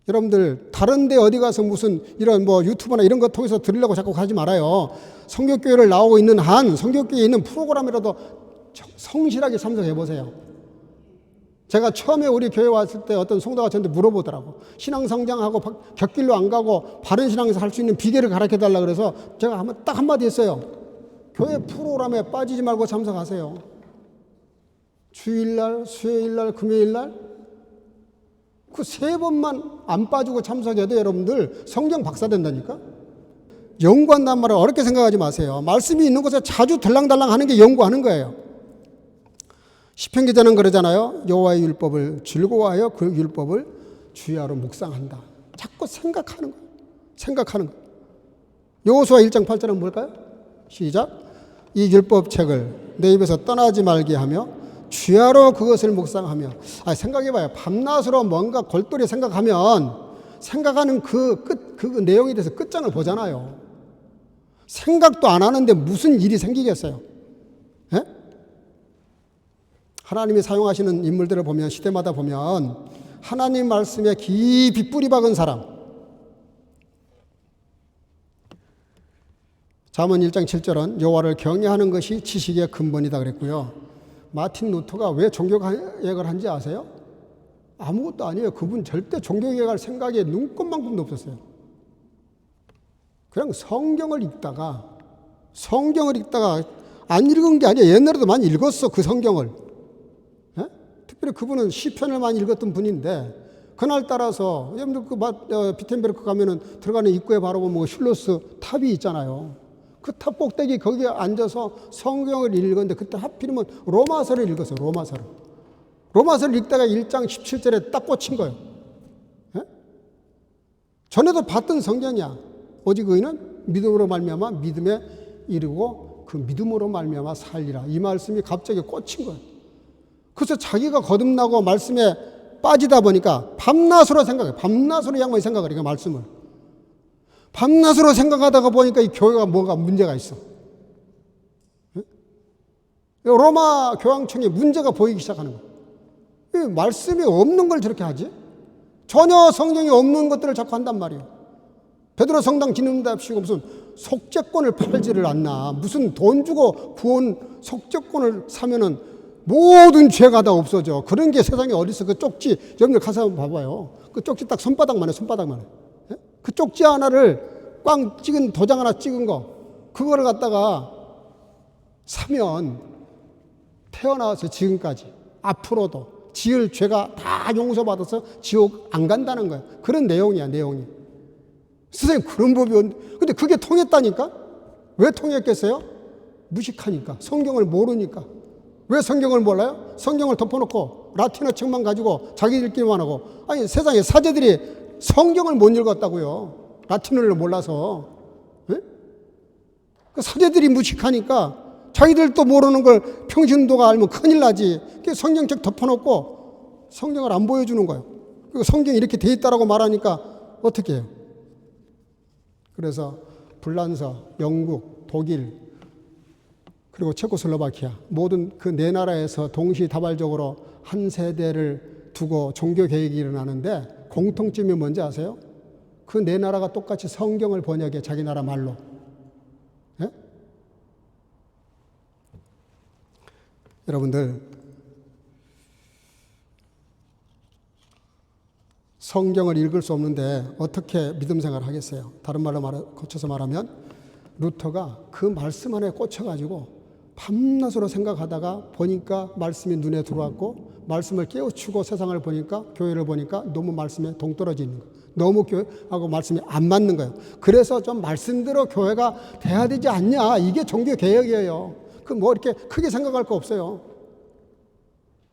여러분들 다른 데 어디 가서 무슨 이런 뭐 유튜브나 이런 거 통해서 들으려고 자꾸 하지 말아요. 성교교회를 나오고 있는 한 성교교회에 있는 프로그램이라도 성실하게 참석해 보세요. 제가 처음에 우리 교회 왔을 때 어떤 성도가 저한테 물어보더라고. 신앙 성장하고 곁길로 안 가고 바른 신앙에서 할 수 있는 비결을 가르쳐 달라 그래서 제가 딱 한마디 했어요. 교회 프로그램에 빠지지 말고 참석하세요. 주일날, 수요일날, 금요일날 그 3번만 안 빠지고 참석해도 여러분들 성경 박사 된다니까. 연구한다는 말을 어렵게 생각하지 마세요. 말씀이 있는 곳에 자주 들랑달랑 하는 게 연구하는 거예요. 시편 기자는 그러잖아요. 여호와의 율법을 즐거워하여 그 율법을 주야로 묵상한다. 자꾸 생각하는 거예요. 생각하는 거예요. 여호수아 1장 8절은 뭘까요? 시작. 이 율법책을 내 입에서 떠나지 말게 하며 주야로 그것을 묵상하며. 생각해봐요. 밤낮으로 뭔가 골똘히 생각하면 생각하는 그 내용에 대해서 끝장을 보잖아요. 생각도 안 하는데 무슨 일이 생기겠어요? 예? 하나님이 사용하시는 인물들을 보면 시대마다 보면 하나님 말씀에 깊이 뿌리 박은 사람. 잠언 1장 7절은 여호와를 경외하는 것이 지식의 근본이다 그랬고요. 마틴 루터가 왜 종교개혁을 한지 아세요? 아무것도 아니에요. 그분 절대 종교개혁할 생각에 눈꼽만큼도 없었어요. 그냥 성경을 읽다가 안 읽은 게 아니에요. 옛날에도 많이 읽었어, 그 성경을. 예? 특별히 그분은 시편을 많이 읽었던 분인데 그날 따라서 여러분들 비텐베르크 가면은 들어가는 입구에 바로 보면 슐로스 탑이 있잖아요. 그 탑 꼭대기 거기에 앉아서 성경을 읽었는데 그때 하필이면 로마서를 읽었어요. 로마서를 읽다가 1장 17절에 딱 꽂힌 거예요. 예? 전에도 봤던 성경이야. 오직 의인은 믿음으로 말미암아 믿음에 이르고 그 믿음으로 말미암아 살리라. 이 말씀이 갑자기 꽂힌 거예요. 그래서 자기가 거듭나고 말씀에 빠지다 보니까 밤낮으로 생각해요. 밤낮으로 양반이 생각을 해요. 말씀을. 밤낮으로 생각하다가 보니까 이 교회가 뭐가 문제가 있어. 로마 교황청에 문제가 보이기 시작하는 거예요. 말씀이 없는 걸 저렇게 하지? 전혀 성경이 없는 것들을 자꾸 한단 말이에요. 베드로 성당 짓는답시고 무슨 속죄권을 팔지를 않나. 무슨 돈 주고 구원 속죄권을 사면은 모든 죄가 다 없어져. 그런 게 세상에 어디서 그 쪽지, 여러분들 가서 한번 봐봐요. 그 쪽지 딱 손바닥만 해. 그 쪽지 하나를 꽝 찍은 도장 하나 찍은 거 그거를 갖다가 사면 태어나서 지금까지 앞으로도 지을 죄가 다 용서받아서 지옥 안 간다는 거야. 그런 내용이야. 선생님 그런 법이 근데 그게 통했다니까? 왜 통했겠어요? 무식하니까. 성경을 모르니까. 왜 성경을 몰라요? 성경을 덮어놓고 라틴어 책만 가지고 자기들끼리만 하고. 아니 세상에 사제들이 성경을 못 읽었다고요. 라틴어를 몰라서. 네? 그 사제들이 무식하니까 자기들도 모르는 걸 평신도가 알면 큰일 나지. 성경책 덮어놓고 성경을 안 보여주는 거예요. 그리고 성경이 이렇게 돼 있다라고 말하니까 어떻게 해요? 그래서 불란서, 영국, 독일, 그리고 체코슬로바키아 모든 그 네 나라에서 동시다발적으로 한 세대를 두고 종교 개혁이 일어나는데 공통점이 뭔지 아세요? 그 네 나라가 똑같이 성경을 번역해 자기 나라 말로. 예? 여러분들 성경을 읽을 수 없는데 어떻게 믿음 생활을 하겠어요? 다른 말로 고쳐서 말하면 루터가 그 말씀 안에 꽂혀가지고 밤낮으로 생각하다가 보니까 말씀이 눈에 들어왔고 말씀을 깨우치고 세상을 보니까 교회를 보니까 너무 말씀에 동떨어지는 거예요. 너무 교회하고 말씀이 안 맞는 거예요. 그래서 좀 말씀대로 교회가 돼야 되지 않냐. 이게 종교개혁이에요. 그 뭐 이렇게 크게 생각할 거 없어요.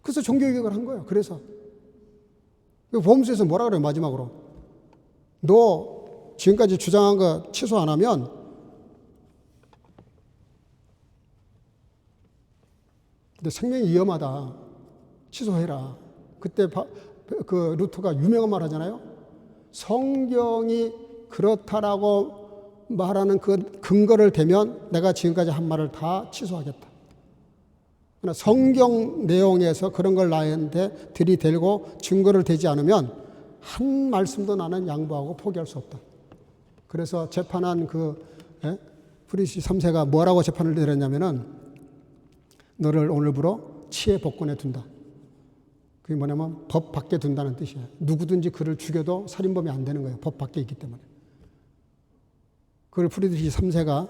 그래서 종교개혁을 한 거예요. 그래서 보험수에서 뭐라 그래요? 마지막으로 너 지금까지 주장한 거 취소 안 하면 근데 생명이 위험하다. 취소해라. 그때 그 루터가 유명한 말 하잖아요. 성경이 그렇다라고 말하는 그 근거를 대면 내가 지금까지 한 말을 다 취소하겠다. 그러나 성경 내용에서 그런 걸 나한테 들이대고 증거를 대지 않으면 한 말씀도 나는 양보하고 포기할 수 없다. 그래서 재판한 프리시 3세가 뭐라고 재판을 내렸냐면은 너를 오늘부로 치해 복권에 둔다. 그게 뭐냐면 법 밖에 둔다는 뜻이에요. 누구든지 그를 죽여도 살인범이 안 되는 거예요. 법 밖에 있기 때문에. 그걸 프리드리히 3세가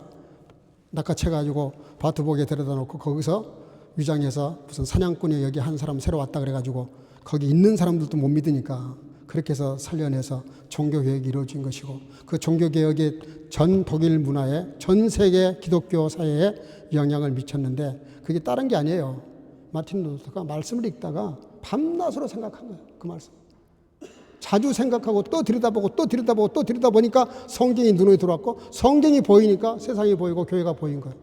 낚아채가지고 바트복에 데려다 놓고 거기서 위장해서 무슨 사냥꾼이 여기 한 사람 새로 왔다 그래가지고 거기 있는 사람들도 못 믿으니까 그렇게 해서 살려내서 종교개혁이 이루어진 것이고 그 종교개혁이 전 독일 문화에 전 세계 기독교 사회에 영향을 미쳤는데 그게 다른 게 아니에요. 마틴 루터가 말씀을 읽다가 밤낮으로 생각한 거예요. 그 말씀. 자주 생각하고 또 들여다보고 또 들여다보고 또 들여다보니까 성경이 눈에 들어왔고 성경이 보이니까 세상이 보이고 교회가 보인 거예요.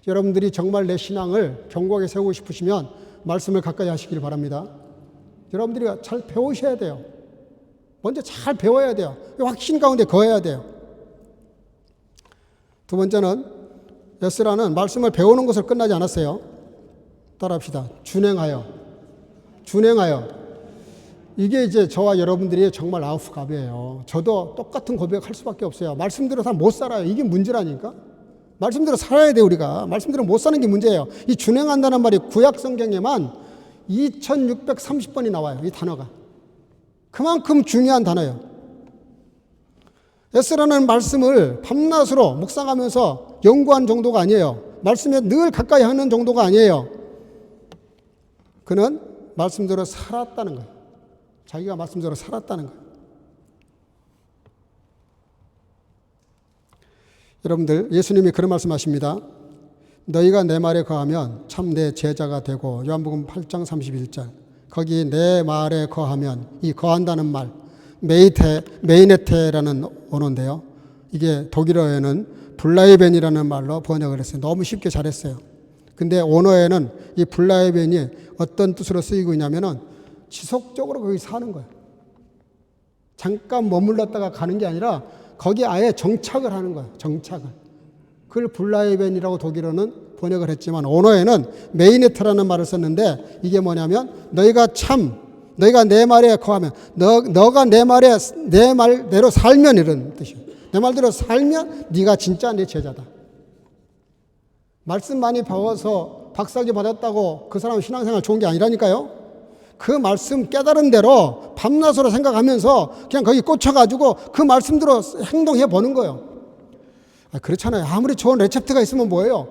여러분들이 정말 내 신앙을 견고하게 세우고 싶으시면 말씀을 가까이 하시길 바랍니다. 여러분들이 잘 배우셔야 돼요. 먼저 잘 배워야 돼요. 확신 가운데 거해야 돼요. 두 번째는 에스라는 말씀을 배우는 것을 끝나지 않았어요. 따라합시다. 준행하여. 이게 이제 저와 여러분들이 정말 아우프갑이에요. 저도 똑같은 고백할 수밖에 없어요. 말씀대로 다 못 살아요. 이게 문제라니까. 말씀대로 살아야 돼 우리가. 말씀대로 못 사는 게 문제예요. 이 준행한다는 말이 구약 성경에만 2630번이 나와요. 이 단어가. 그만큼 중요한 단어예요. 에스라는 말씀을 밤낮으로 묵상하면서 연구한 정도가 아니에요. 말씀에 늘 가까이 하는 정도가 아니에요. 그는 말씀대로 살았다는 거예요. 자기가 말씀대로 살았다는 거예요. 여러분들 예수님이 그런 말씀하십니다. 너희가 내 말에 거하면 참 내 제자가 되고 요한복음 8장 31절 거기 내 말에 거하면 이 거한다는 말 메이네테라는 언어인데요. 이게 독일어에는 블라이벤이라는 말로 번역을 했어요. 너무 쉽게 잘했어요. 근데 언어에는 이 블라이벤이 어떤 뜻으로 쓰이고 있냐면은 지속적으로 거기 사는 거예요. 잠깐 머물렀다가 가는 게 아니라 거기 아예 정착을 하는 거예요. 정착을. 그걸 블라이벤이라고 독일어는 번역을 했지만 언어에는 메이네트라는 말을 썼는데 이게 뭐냐면 너희가 내 말에 거하면 너가 내 말대로 살면 이런 뜻이에요. 내 말대로 살면 네가 진짜 내 제자다. 말씀 많이 배워서 박사학위 받았다고 그 사람 신앙생활 좋은 게 아니라니까요. 그 말씀 깨달은 대로 밤낮으로 생각하면서 그냥 거기 꽂혀가지고 그 말씀대로 행동해 보는 거예요. 그렇잖아요. 아무리 좋은 레셉트가 있으면 뭐예요?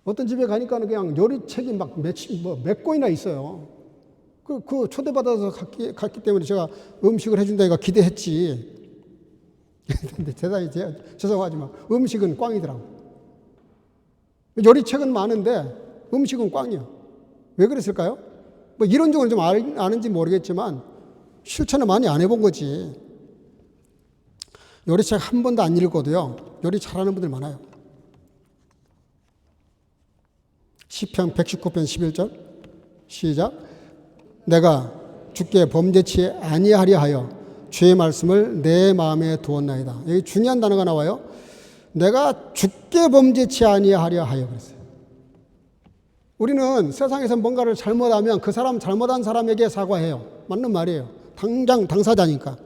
어떤 집에 가니까 그냥 요리책이 막 몇 권이나 있어요. 그 초대받아서 갔기 때문에 제가 음식을 해준다니까 기대했지. 근데 대단히 죄송하지만 음식은 꽝이더라고. 요리책은 많은데 음식은 꽝이야. 왜 그랬을까요? 뭐 이론적으로 좀 아는지 모르겠지만 실천을 많이 안 해본 거지. 요리책 한 번도 안 읽어도요. 요리 잘하는 분들 많아요. 시편 119편 11절 시작. 내가 주께 범죄치 아니하려 하여 주의 말씀을 내 마음에 두었나이다. 여기 중요한 단어가 나와요. 내가 주께 범죄치 아니하려 하여 그랬어요. 우리는 세상에서 뭔가를 잘못하면 그 사람 잘못한 사람에게 사과해요. 맞는 말이에요. 당장 당사자니까.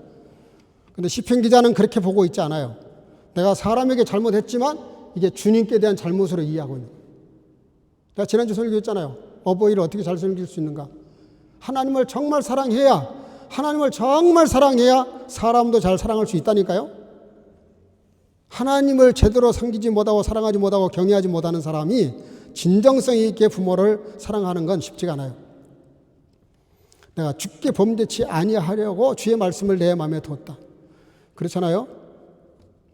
근데 시편 기자는 그렇게 보고 있지 않아요. 내가 사람에게 잘못했지만 이게 주님께 대한 잘못으로 이해하고 있는 거예요. 내가 지난주 설교했잖아요. 어버이를 어떻게 잘 섬길 수 있는가. 하나님을 정말 사랑해야 사람도 잘 사랑할 수 있다니까요. 하나님을 제대로 섬기지 못하고 사랑하지 못하고 경외하지 못하는 사람이 진정성 있게 부모를 사랑하는 건 쉽지가 않아요. 내가 주께 범죄치 아니하려고 주의 말씀을 내 마음에 두었다. 그렇잖아요.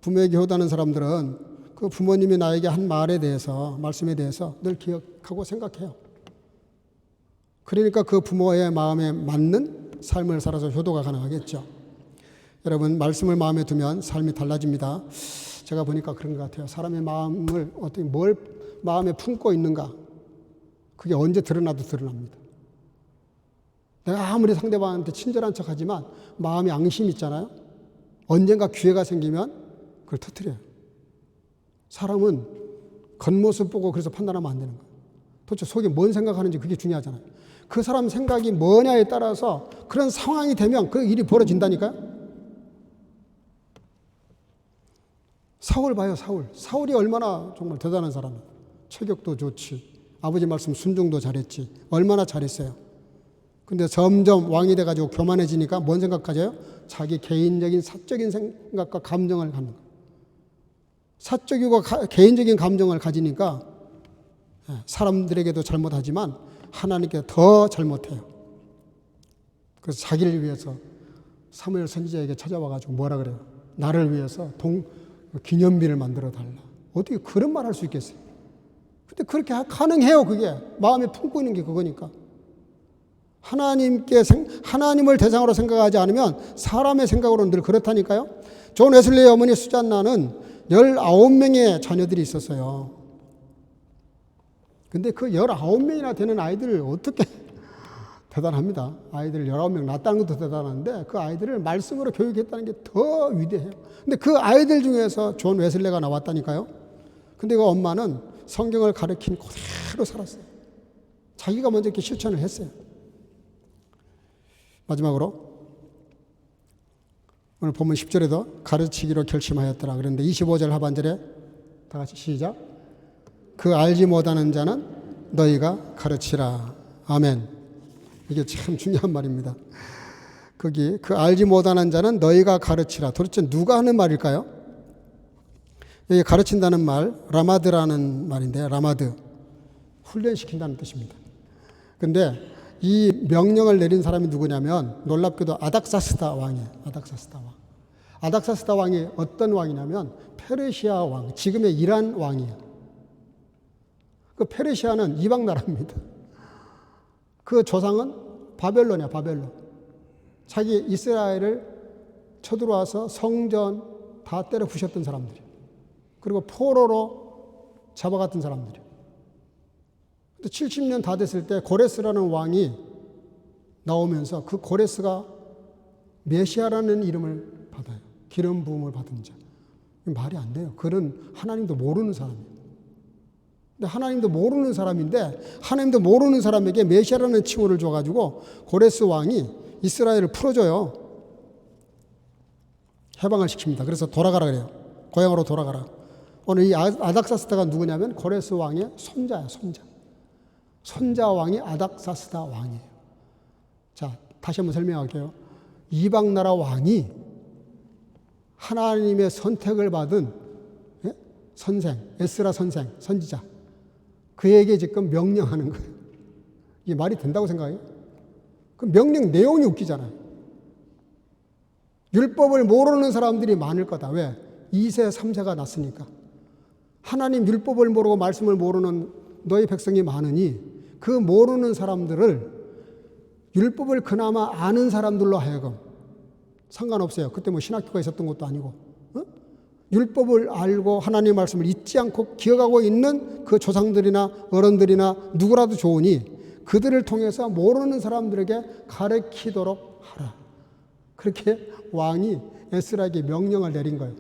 부모에게 효도하는 사람들은 그 부모님이 나에게 한 말에 대해서 말씀에 대해서 늘 기억하고 생각해요. 그러니까 그 부모의 마음에 맞는 삶을 살아서 효도가 가능하겠죠. 여러분 말씀을 마음에 두면 삶이 달라집니다. 제가 보니까 그런 것 같아요. 사람의 마음을 어떻게 뭘 마음에 품고 있는가 그게 언제 드러나도 드러납니다. 내가 아무리 상대방한테 친절한 척하지만 마음에 앙심이 있잖아요. 언젠가 기회가 생기면 그걸 터뜨려요. 사람은 겉모습 보고 그래서 판단하면 안 되는 거예요. 도대체 속에 뭔 생각하는지 그게 중요하잖아요. 그 사람 생각이 뭐냐에 따라서 그런 상황이 되면 그 일이 벌어진다니까요. 사울 봐요, 사울. 사울이 얼마나 정말 대단한 사람이에요. 체격도 좋지. 아버지 말씀 순종도 잘했지. 얼마나 잘했어요. 근데 점점 왕이 돼가지고 교만해지니까 뭔 생각 가져요? 자기 개인적인 사적인 생각과 감정을 갖는 거예요. 사적이고 개인적인 감정을 가지니까 사람들에게도 잘못하지만 하나님께 더 잘못해요. 그래서 자기를 위해서 사무엘 선지자에게 찾아와가지고 뭐라 그래요? 나를 위해서 기념비를 만들어 달라. 어떻게 그런 말 할 수 있겠어요? 근데 그렇게 가능해요. 그게 마음에 품고 있는 게 그거니까. 하나님을 대상으로 생각하지 않으면 사람의 생각으로는 늘 그렇다니까요. 존 웨슬리의 어머니 수잔나는 19명의 자녀들이 있었어요. 근데 그 19명이나 되는 아이들을 어떻게 대단합니다. 아이들을 19명 낳았다는 것도 대단한데 그 아이들을 말씀으로 교육했다는 게 더 위대해요. 근데 그 아이들 중에서 존 웨슬리가 나왔다니까요. 근데 그 엄마는 성경을 가르친 그대로 살았어요. 자기가 먼저 이렇게 실천을 했어요. 마지막으로 오늘 본문 10절에도 가르치기로 결심하였더라. 그런데 25절 하반절에 다 같이 시작. 그 알지 못하는 자는 너희가 가르치라. 아멘. 이게 참 중요한 말입니다. 거기 그 알지 못하는 자는 너희가 가르치라. 도대체 누가 하는 말일까요? 여기 가르친다는 말 라마드라는 말인데 라마드 훈련시킨다는 뜻입니다. 근데 이 명령을 내린 사람이 누구냐면 놀랍게도 아닥사스다 왕이에요. 아닥사스다 왕. 아닥사스다 왕이 어떤 왕이냐면 페르시아 왕, 지금의 이란 왕이에요. 그 페르시아는 이방 나라입니다. 그 조상은 바벨론이야, 바벨론. 자기 이스라엘을 쳐들어와서 성전 다 때려 부셨던 사람들이. 그리고 포로로 잡아갔던 사람들이. 70년 다 됐을 때 고레스라는 왕이 나오면서 그 고레스가 메시아라는 이름을 받아요. 기름 부음을 받은 자. 말이 안 돼요. 그는 하나님도 모르는 사람이에요. 근데 하나님도 모르는 사람인데 하나님도 모르는 사람에게 메시아라는 칭호를 줘가지고 고레스 왕이 이스라엘을 풀어줘요. 해방을 시킵니다. 그래서 돌아가라 그래요. 고향으로 돌아가라. 오늘 이 아닥사스다가 누구냐면 고레스 왕의 손자야, 손자. 손자 왕이 아닥사스다 왕이에요. 자, 다시 한번 설명할게요. 이방 나라 왕이 하나님의 선택을 받은 선생, 에스라 선생, 선지자. 그에게 지금 명령하는 거예요. 이게 말이 된다고 생각해요? 그 명령 내용이 웃기잖아요. 율법을 모르는 사람들이 많을 거다. 왜? 2세, 3세가 났으니까. 하나님 율법을 모르고 말씀을 모르는 너희 백성이 많으니 그 모르는 사람들을 율법을 그나마 아는 사람들로 하여금 상관없어요. 그때 뭐 신학교가 있었던 것도 아니고 율법을 알고 하나님의 말씀을 잊지 않고 기억하고 있는 그 조상들이나 어른들이나 누구라도 좋으니 그들을 통해서 모르는 사람들에게 가르치도록 하라. 그렇게 왕이 에스라에게 명령을 내린 거예요.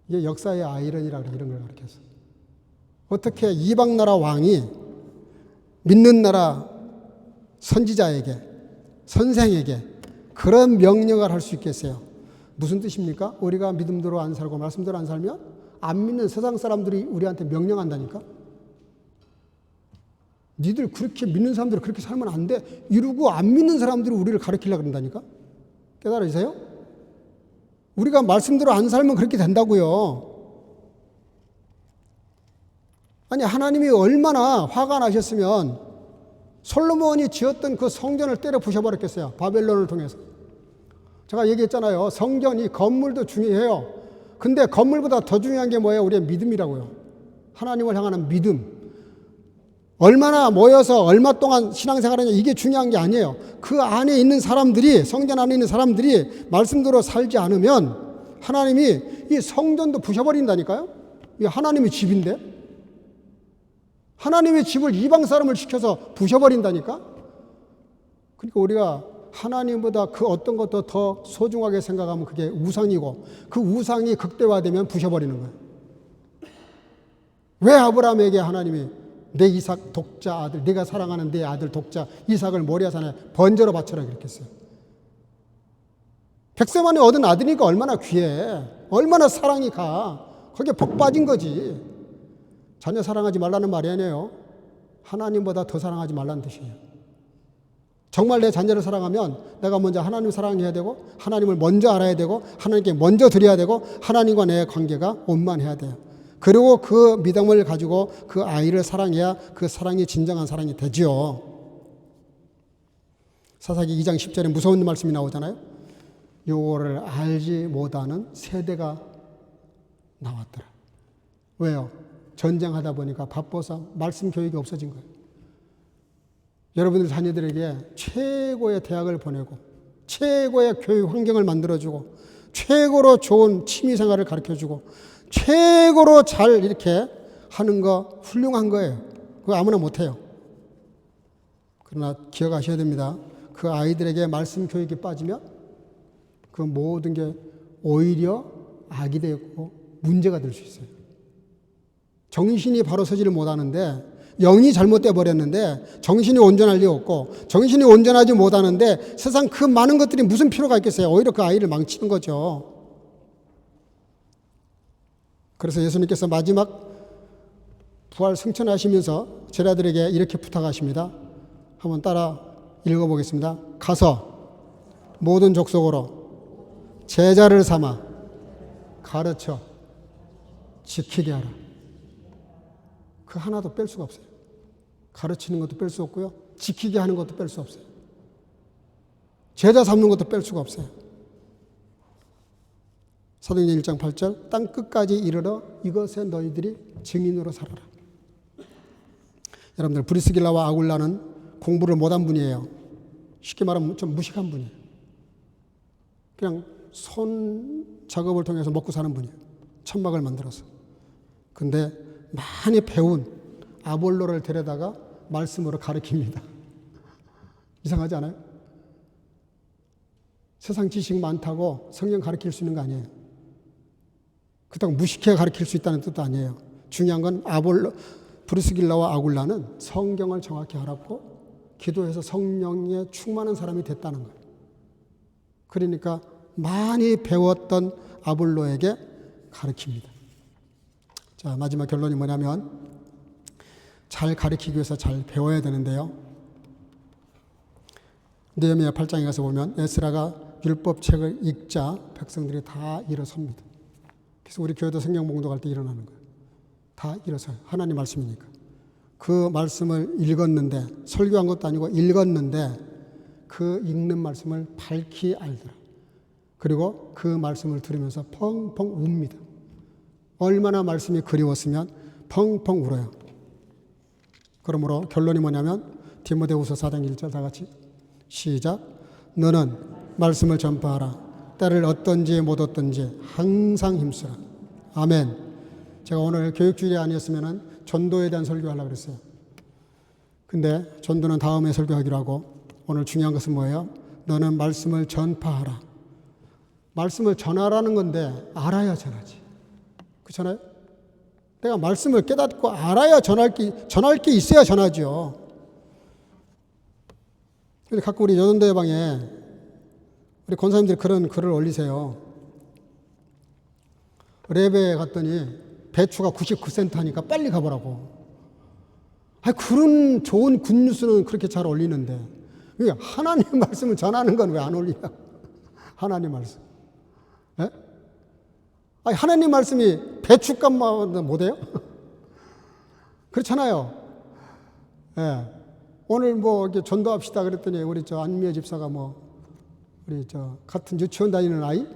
이게 역사의 아이러니라 그래, 이런 걸 가르쳐서. 어떻게 이방 나라 왕이 믿는 나라 선지자에게, 선생에게 그런 명령을 할 수 있겠어요? 무슨 뜻입니까? 우리가 믿음대로 안 살고 말씀대로 안 살면 안 믿는 세상 사람들이 우리한테 명령한다니까? 니들 그렇게 믿는 사람들이 그렇게 살면 안 돼. 이러고 안 믿는 사람들이 우리를 가르치려고 그런다니까? 깨달으세요? 우리가 말씀대로 안 살면 그렇게 된다고요. 아니 하나님이 얼마나 화가 나셨으면 솔로몬이 지었던 그 성전을 때려 부셔버렸겠어요. 바벨론을 통해서. 제가 얘기했잖아요. 성전이 건물도 중요해요. 근데 건물보다 더 중요한 게 뭐예요? 우리의 믿음이라고요. 하나님을 향하는 믿음. 얼마나 모여서 얼마 동안 신앙생활하냐 이게 중요한 게 아니에요. 그 안에 있는 사람들이 성전 안에 있는 사람들이 말씀대로 살지 않으면 하나님이 이 성전도 부셔버린다니까요. 이게 하나님의 집인데 하나님의 집을 이방 사람을 시켜서 부셔버린다니까. 그러니까 우리가 하나님보다 그 어떤 것도 더 소중하게 생각하면 그게 우상이고 그 우상이 극대화되면 부셔버리는 거예요. 왜 아브라함에게 하나님이 내 이삭 독자 아들, 네가 사랑하는 내 아들 독자 이삭을 모리아산에 번제로 바쳐라 그랬겠어요. 백세만에 얻은 아들이니까 얼마나 귀해, 얼마나 사랑이 가, 거기에 복 빠진 거지. 자녀 사랑하지 말라는 말이 아니에요. 하나님보다 더 사랑하지 말라는 뜻이에요. 정말 내 자녀를 사랑하면 내가 먼저 하나님 사랑해야 되고 하나님을 먼저 알아야 되고 하나님께 먼저 드려야 되고 하나님과 내 관계가 원만해야 돼요. 그리고 그 믿음을 가지고 그 아이를 사랑해야 그 사랑이 진정한 사랑이 되지요. 사사기 2장 10절에 무서운 말씀이 나오잖아요. 요거를 알지 못하는 세대가 나왔더라. 왜요? 전쟁하다 보니까 바빠서 말씀 교육이 없어진 거예요. 여러분들 자녀들에게 최고의 대학을 보내고 최고의 교육 환경을 만들어주고 최고로 좋은 취미생활을 가르쳐주고 최고로 잘 이렇게 하는 거 훌륭한 거예요. 그거 아무나 못해요. 그러나 기억하셔야 됩니다. 그 아이들에게 말씀 교육이 빠지면 그 모든 게 오히려 악이 되고 문제가 될 수 있어요. 정신이 바로 서지를 못하는데 영이 잘못돼 버렸는데 정신이 온전할 리 없고 정신이 온전하지 못하는데 세상 그 많은 것들이 무슨 필요가 있겠어요. 오히려 그 아이를 망치는 거죠. 그래서 예수님께서 마지막 부활 승천하시면서 제자들에게 이렇게 부탁하십니다. 한번 따라 읽어보겠습니다. 가서 모든 족속으로 제자를 삼아 가르쳐 지키게 하라. 그 하나도 뺄 수가 없어요. 가르치는 것도 뺄 수 없고요. 지키게 하는 것도 뺄 수 없어요. 제자 삼는 것도 뺄 수가 없어요. 사도행전 1장 8절 땅 끝까지 이르러 이것에 너희들이 증인으로 살아라. 여러분들 브리스길라와 아굴라는 공부를 못한 분이에요. 쉽게 말하면 좀 무식한 분이에요. 그냥 손 작업을 통해서 먹고 사는 분이에요. 천막을 만들어서. 근데 많이 배운 아볼로를 데려다가 말씀으로 가르칩니다. 이상하지 않아요? 세상 지식 많다고 성경 가르칠 수 있는 거 아니에요. 그렇다고 무식해 가르칠 수 있다는 뜻도 아니에요. 중요한 건 브리스길라와 아굴라는 성경을 정확히 알았고 기도해서 성령에 충만한 사람이 됐다는 거예요. 그러니까 많이 배웠던 아볼로에게 가르칩니다. 자, 마지막 결론이 뭐냐면 잘 가르치기 위해서 잘 배워야 되는데요. 느헤미야 8장에 가서 보면 에스라가 율법책을 읽자 백성들이 다 일어섭니다. 그래서 우리 교회도 성경 봉독할 때 일어나는 거예요. 다 일어서요. 하나님 말씀이니까. 그 말씀을 읽었는데 설교한 것도 아니고 읽었는데 그 읽는 말씀을 밝히 알더라. 그리고 그 말씀을 들으면서 펑펑 웁니다. 얼마나 말씀이 그리웠으면 펑펑 울어요. 그러므로 결론이 뭐냐면 디모데후서 4장 1절 다 같이 시작. 너는 말씀을 전파하라. 때를 얻든지 못 얻든지 항상 힘쓰라. 아멘. 제가 오늘 교육주일이 아니었으면 전도에 대한 설교하려고 그랬어요. 근데 전도는 다음에 설교하기로 하고 오늘 중요한 것은 뭐예요? 너는 말씀을 전파하라. 말씀을 전하라는 건데 알아야 전하지. 그렇잖아요? 내가 말씀을 깨닫고 알아야 전할 게 있어야 전하죠. 근데 가끔 우리 여전도회 방에 우리 권사님들이 그런 글을 올리세요. 랩에 갔더니 배추가 99센트 하니까 빨리 가보라고. 그런 좋은 굿뉴스는 그렇게 잘 올리는데 왜 하나님 말씀을 전하는 건 왜 안 올리냐? 하나님 말씀. 예? 하나님 말씀이 배추값만 못해요? 그렇잖아요. 예. 오늘 이렇게 전도합시다 그랬더니 우리 안미애 집사가 우리 같은 유치원 다니는 아이?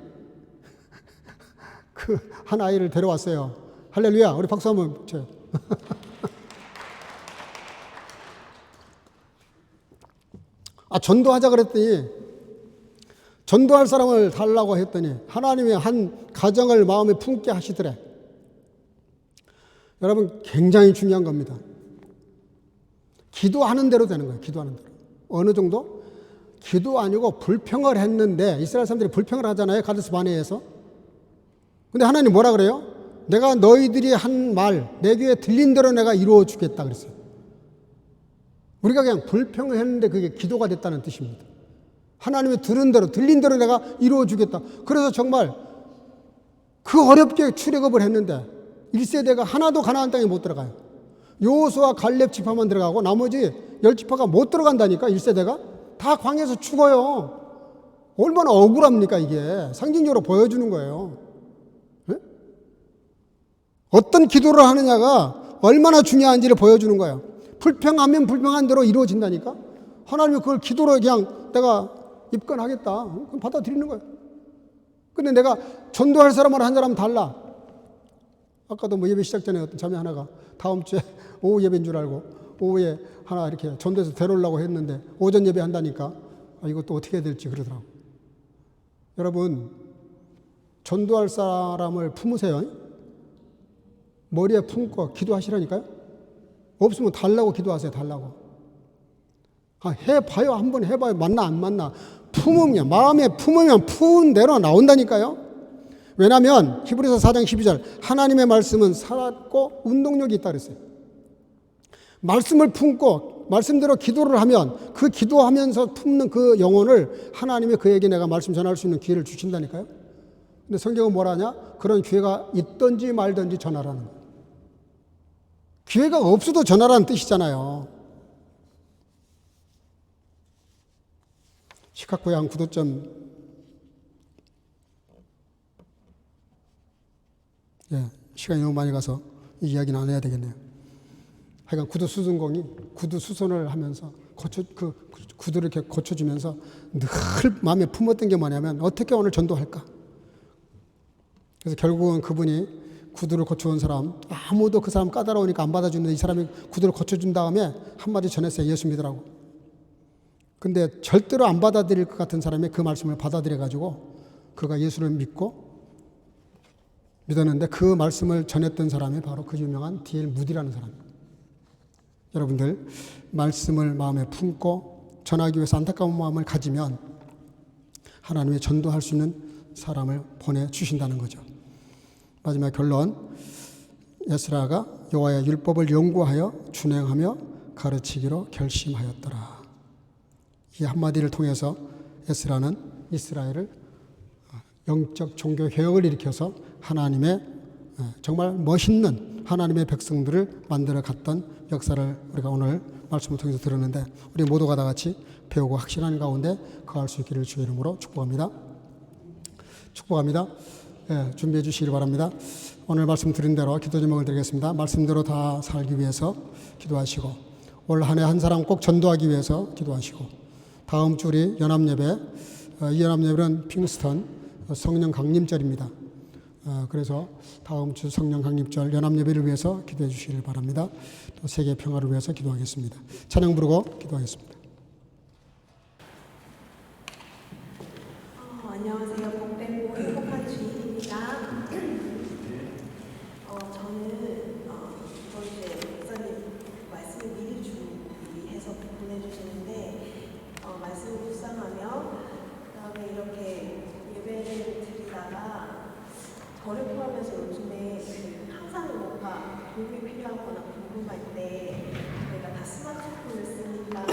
그 한 아이를 데려왔어요. 할렐루야. 우리 박수 한번 쳐요. 전도하자 그랬더니 전도할 사람을 달라고 했더니 하나님의 한 가정을 마음에 품게 하시더래. 여러분 굉장히 중요한 겁니다. 기도하는 대로 되는 거예요. 기도하는 대로. 어느 정도? 기도 아니고 불평을 했는데, 이스라엘 사람들이 불평을 하잖아요, 가데스 바네에서. 근데 하나님 뭐라 그래요? 내가 너희들이 한 말, 내 귀에 들린 대로 내가 이루어 주겠다 그랬어요. 우리가 그냥 불평을 했는데 그게 기도가 됐다는 뜻입니다. 하나님이 들은 대로, 들린 대로 내가 이루어 주겠다. 그래서 정말 그 어렵게 출애굽을 했는데 1세대가 하나도 가나안 땅에 못 들어가요. 여호수아 갈렙 지파만 들어가고 나머지 10지파가 못 들어간다니까. 1세대가 다 광야에서 죽어요. 얼마나 억울합니까 이게. 상징적으로 보여주는 거예요. 네? 어떤 기도를 하느냐가 얼마나 중요한지를 보여주는 거예요. 불평하면 불평한 대로 이루어진다니까. 하나님이 그걸 기도로 그냥 내가 입건하겠다, 그럼 받아들이는 거예요. 근데 내가 전도할 사람하고 한 사람은 달라. 아까도 뭐 예배 시작 전에 어떤 자매 하나가 다음 주에 오후 예배인 줄 알고 오후에 하나 이렇게 전도해서 데려오려고 했는데 오전 예배 한다니까 이것도 어떻게 해야 될지 그러더라고. 여러분, 전도할 사람을 품으세요. 머리에 품고 기도하시라니까요. 없으면 달라고 기도하세요. 달라고. 해봐요. 한번 해봐요. 맞나 안 맞나. 품으면, 마음에 품으면 품은 대로 나온다니까요. 왜냐하면 히브리서 4장 12절 하나님의 말씀은 살았고 운동력이 있다 그랬어요. 말씀을 품고 말씀대로 기도를 하면 그 기도하면서 품는 그 영혼을 하나님이 그에게 내가 말씀 전할 수 있는 기회를 주신다니까요. 근데 성경은 뭐라냐? 그런 기회가 있든지 말든지 전하라는 거예요. 기회가 없어도 전하라는 뜻이잖아요. 시카고양 구도점, 시간이 너무 많이 가서 이 이야기는 안 해야 되겠네요. 하여간 구두 수선공이 구두 수선을 하면서 그 구두를 이렇게 고쳐주면서 늘 마음에 품었던 게 뭐냐면 어떻게 오늘 전도할까? 그래서 결국은 그분이 구두를 고쳐온 사람, 아무도 그 사람 까다로우니까 안 받아주는데 이 사람이 구두를 고쳐준 다음에 한마디 전했어요. 예수 믿으라고. 근데 절대로 안 받아들일 것 같은 사람이 그 말씀을 받아들여가지고 그가 예수를 믿었는데 그 말씀을 전했던 사람이 바로 그 유명한 D.L. 무디라는 사람입니다. 여러분들, 말씀을 마음에 품고 전하기 위해서 안타까운 마음을 가지면 하나님이 전도할 수 있는 사람을 보내주신다는 거죠. 마지막 결론, 에스라가 여호와의 율법을 연구하여 준행하며 가르치기로 결심하였더라. 이 한마디를 통해서 에스라는 이스라엘을 영적 종교 개혁을 일으켜서 하나님의 정말 멋있는 하나님의 백성들을 만들어 갔던 역사를 우리가 오늘 말씀을 통해서 들었는데 우리 모두가 다 같이 배우고 확신하는 가운데 거할 수 있기를 주의 이름으로 축복합니다. 축복합니다. 준비해 주시기 바랍니다. 오늘 말씀 드린 대로 기도 제목을 드리겠습니다. 말씀대로 다 살기 위해서 기도하시고 올 한 해 한 사람 꼭 전도하기 위해서 기도하시고 다음 주 우리 연합예배, 이 연합예배는 핑스턴 성령 강림절입니다. 그래서 다음 주 성령 강림절 연합예배를 위해서 기도해 주시길 바랍니다. 또 세계 평화를 위해서 기도하겠습니다. 찬양 부르고 기도하겠습니다. 안녕하세요. 복되고 행복한 주일입니다. 저는 이번 주에 목사님 말씀을 미리 준비해서 보내주시는데 말씀을 묵상하며 그다음에 이렇게 예배를 드리다가 저를 포함해서 요즘에 항상 뭔가 도움이 필요하거나 궁금할 때 저희가 다 스마트폰을 쓰니까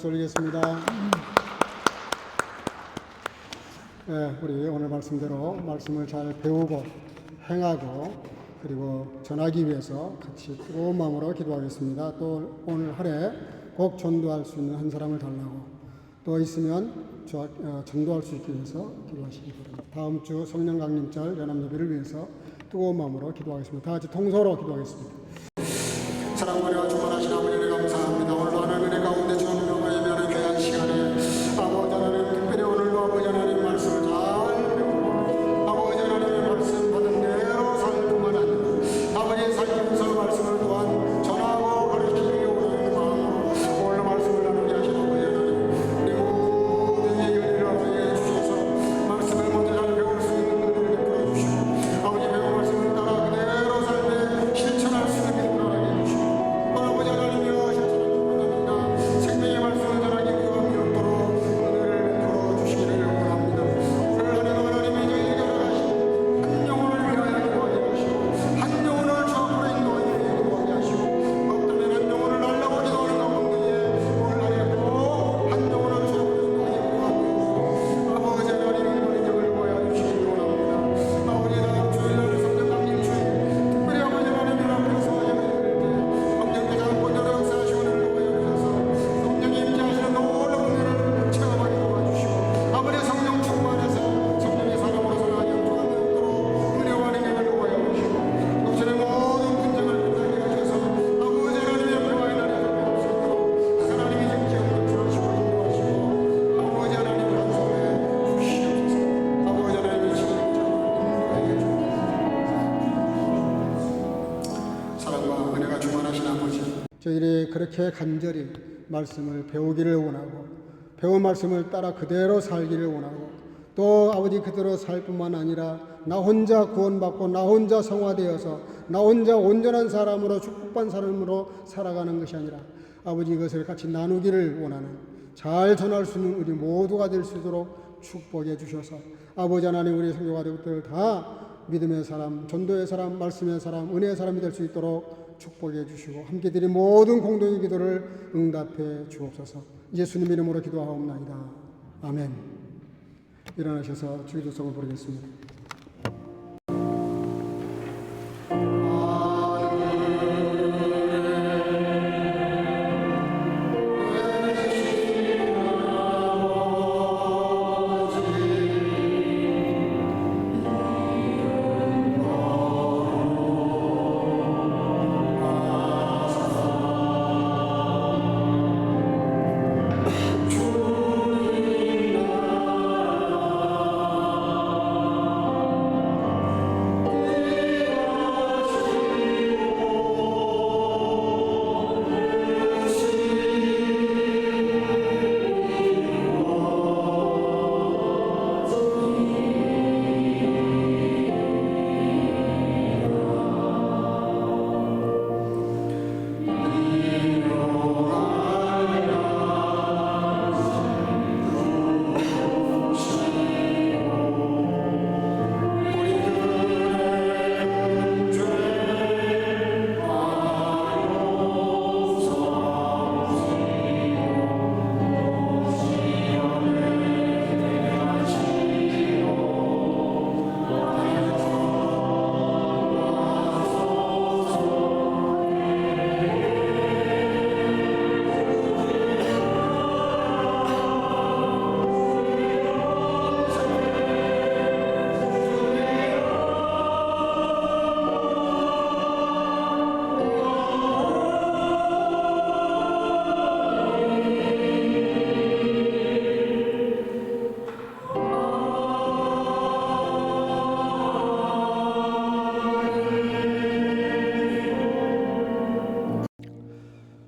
박수 올리겠습니다. 네, 우리 오늘 말씀대로 말씀을 잘 배우고 행하고 그리고 전하기 위해서 같이 뜨거운 마음으로 기도하겠습니다. 또 오늘 하루에 꼭 전도할 수 있는 한 사람을 달라고 또 있으면 전도할 수 있기 위해서 기도하시기 바랍니다. 다음 주 성령 강림절 연합예배를 위해서 뜨거운 마음으로 기도하겠습니다. 다 같이 통서로 기도하겠습니다. 사랑하며 주관하신 아버지를 감사합니다. 오늘도 하나님 은혜 가운데 주님을 예배하는 귀한 시간에 아버지 하나님 특별히 오늘도 아버지 하나님 말씀을 잘 배우고 아버지 하나님의 말씀 받은 대로 살 뿐만 아니라 아버지의 살면서 말씀을 또한 전하고 가르치기 원하는 마음으로 오늘 말씀을 나누게 하신 아버지 하나님 우리 모든 예언을 하게 주셔서 말씀을 먼저 잘 배울 수 있는 은혜를 베풀어 주시고 아버지 배운 말씀을 따라 그대로 삶에 실천할 수 있는 믿음을 하게 해주시고 아버지 하나님이여 실천하는 생명의 말씀을 전하기 위함이 없도록 은혜를 베풀어 주시기를 원합니다. 오늘 하나님이 저희에게 허락하신 한 영혼을 위하여 기도하게 하시고 한 영혼을 주 앞으로 인도하기 위해 기도하게 하시고 어쩌면 한 영혼을 날려고 기도하는 가운데에 오늘 날에 꼭한 영혼을 주 앞으로 인도하기 위하여 아버지 하나님 은혜를 보여 주시기 원합니다. 아버지 다음 주일날 성령 강림 주일 특별히 아버지 하나님 앞에서 예배드릴 때 성령께서 본연의 역사하신 은혜를 보여주셔서 성령이 임재하시는 놀라운 은혜를 체험하게 도와주시고 아버지 성령 충만해서 성령의 사람으로 살아가기 없도록 은혜와 능력을 보여주시고 당신의 모든 분쟁을 끝나게 하셔서 아버지 하나님의 평화의 날에 돌아올 수 있도록 하나님이 지금 역사하시고 인도하시고 아버지 하나님 간섭해 주시옵소서. 아버지 하나님의 진정으로 인도해 주옵소서. 사랑과 은혜가 충만하신 아버지, 저희들이 그렇게 간절히 말씀을 배우기를 원하고 배운 말씀을 따라 그대로 살기를 원하고 또 아버지 그대로 살 뿐만 아니라 나 혼자 구원받고 나 혼자 성화되어서 나 혼자 온전한 사람으로 축복받은 사람으로 살아가는 것이 아니라 아버지 이것을 같이 나누기를 원하는 잘 전할 수 있는 우리 모두가 될 수 있도록 축복해 주셔서 아버지 하나님 우리 성도 가족들 다 믿음의 사람, 전도의 사람, 말씀의 사람, 은혜의 사람이 될 수 있도록 축복해 주시고 함께 드린 모든 공동의 기도를 응답해 주옵소서. 예수님 이름으로 기도하옵나이다. 아멘. 일어나셔서 주기도성을 부르겠습니다.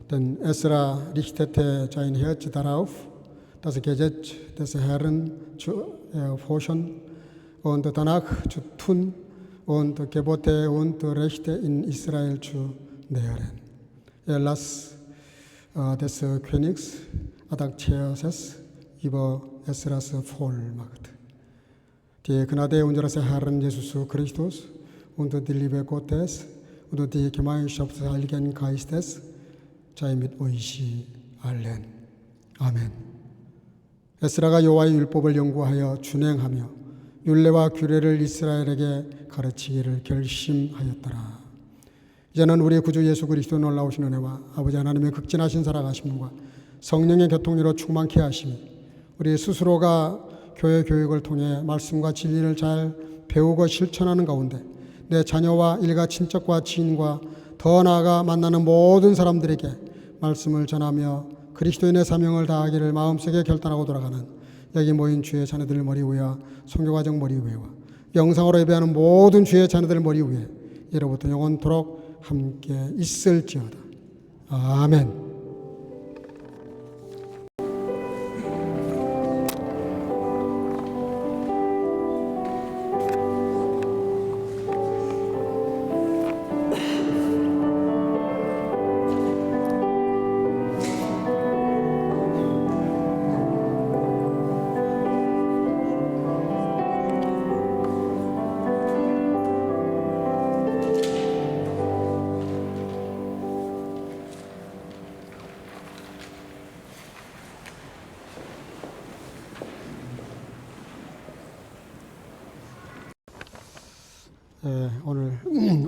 Denn Esra richtete sein Herz darauf, das Gesetz des Herrn zu erforschen und danach zu tun und Gebote und Rechte in Israel zu lehren. Er las des Königs Artaxerxes über Esras Vollmacht. Die Gnade unseres Herrn Jesus Christus und die Liebe Gottes und die Gemeinschaft des Heiligen Geistes sei mit euch allen. 아멘. 에스라가 여호와의 율법을 연구하여 준행하며 율례와 규례를 이스라엘에게 가르치기를 결심하였더라. 이제는 우리 구주 예수 그리스도 놀라우신 은혜와 아버지 하나님의 극진하신 사랑하심과 성령의 교통으로 충만케 하심이 우리 스스로가 교회 교육을 통해 말씀과 진리를 잘 배우고 실천하는 가운데 내 자녀와 일가 친척과 지인과 더 나아가 만나는 모든 사람들에게 말씀을 전하며 그리스도인의 사명을 다하기를 마음속에 결단하고 돌아가는 여기 모인 주의 자녀들 머리 위와 선교과정 머리 위와 영상으로 예배하는 모든 주의 자녀들 머리 위에 이로부터 영원토록 함께 있을지어다. 아멘.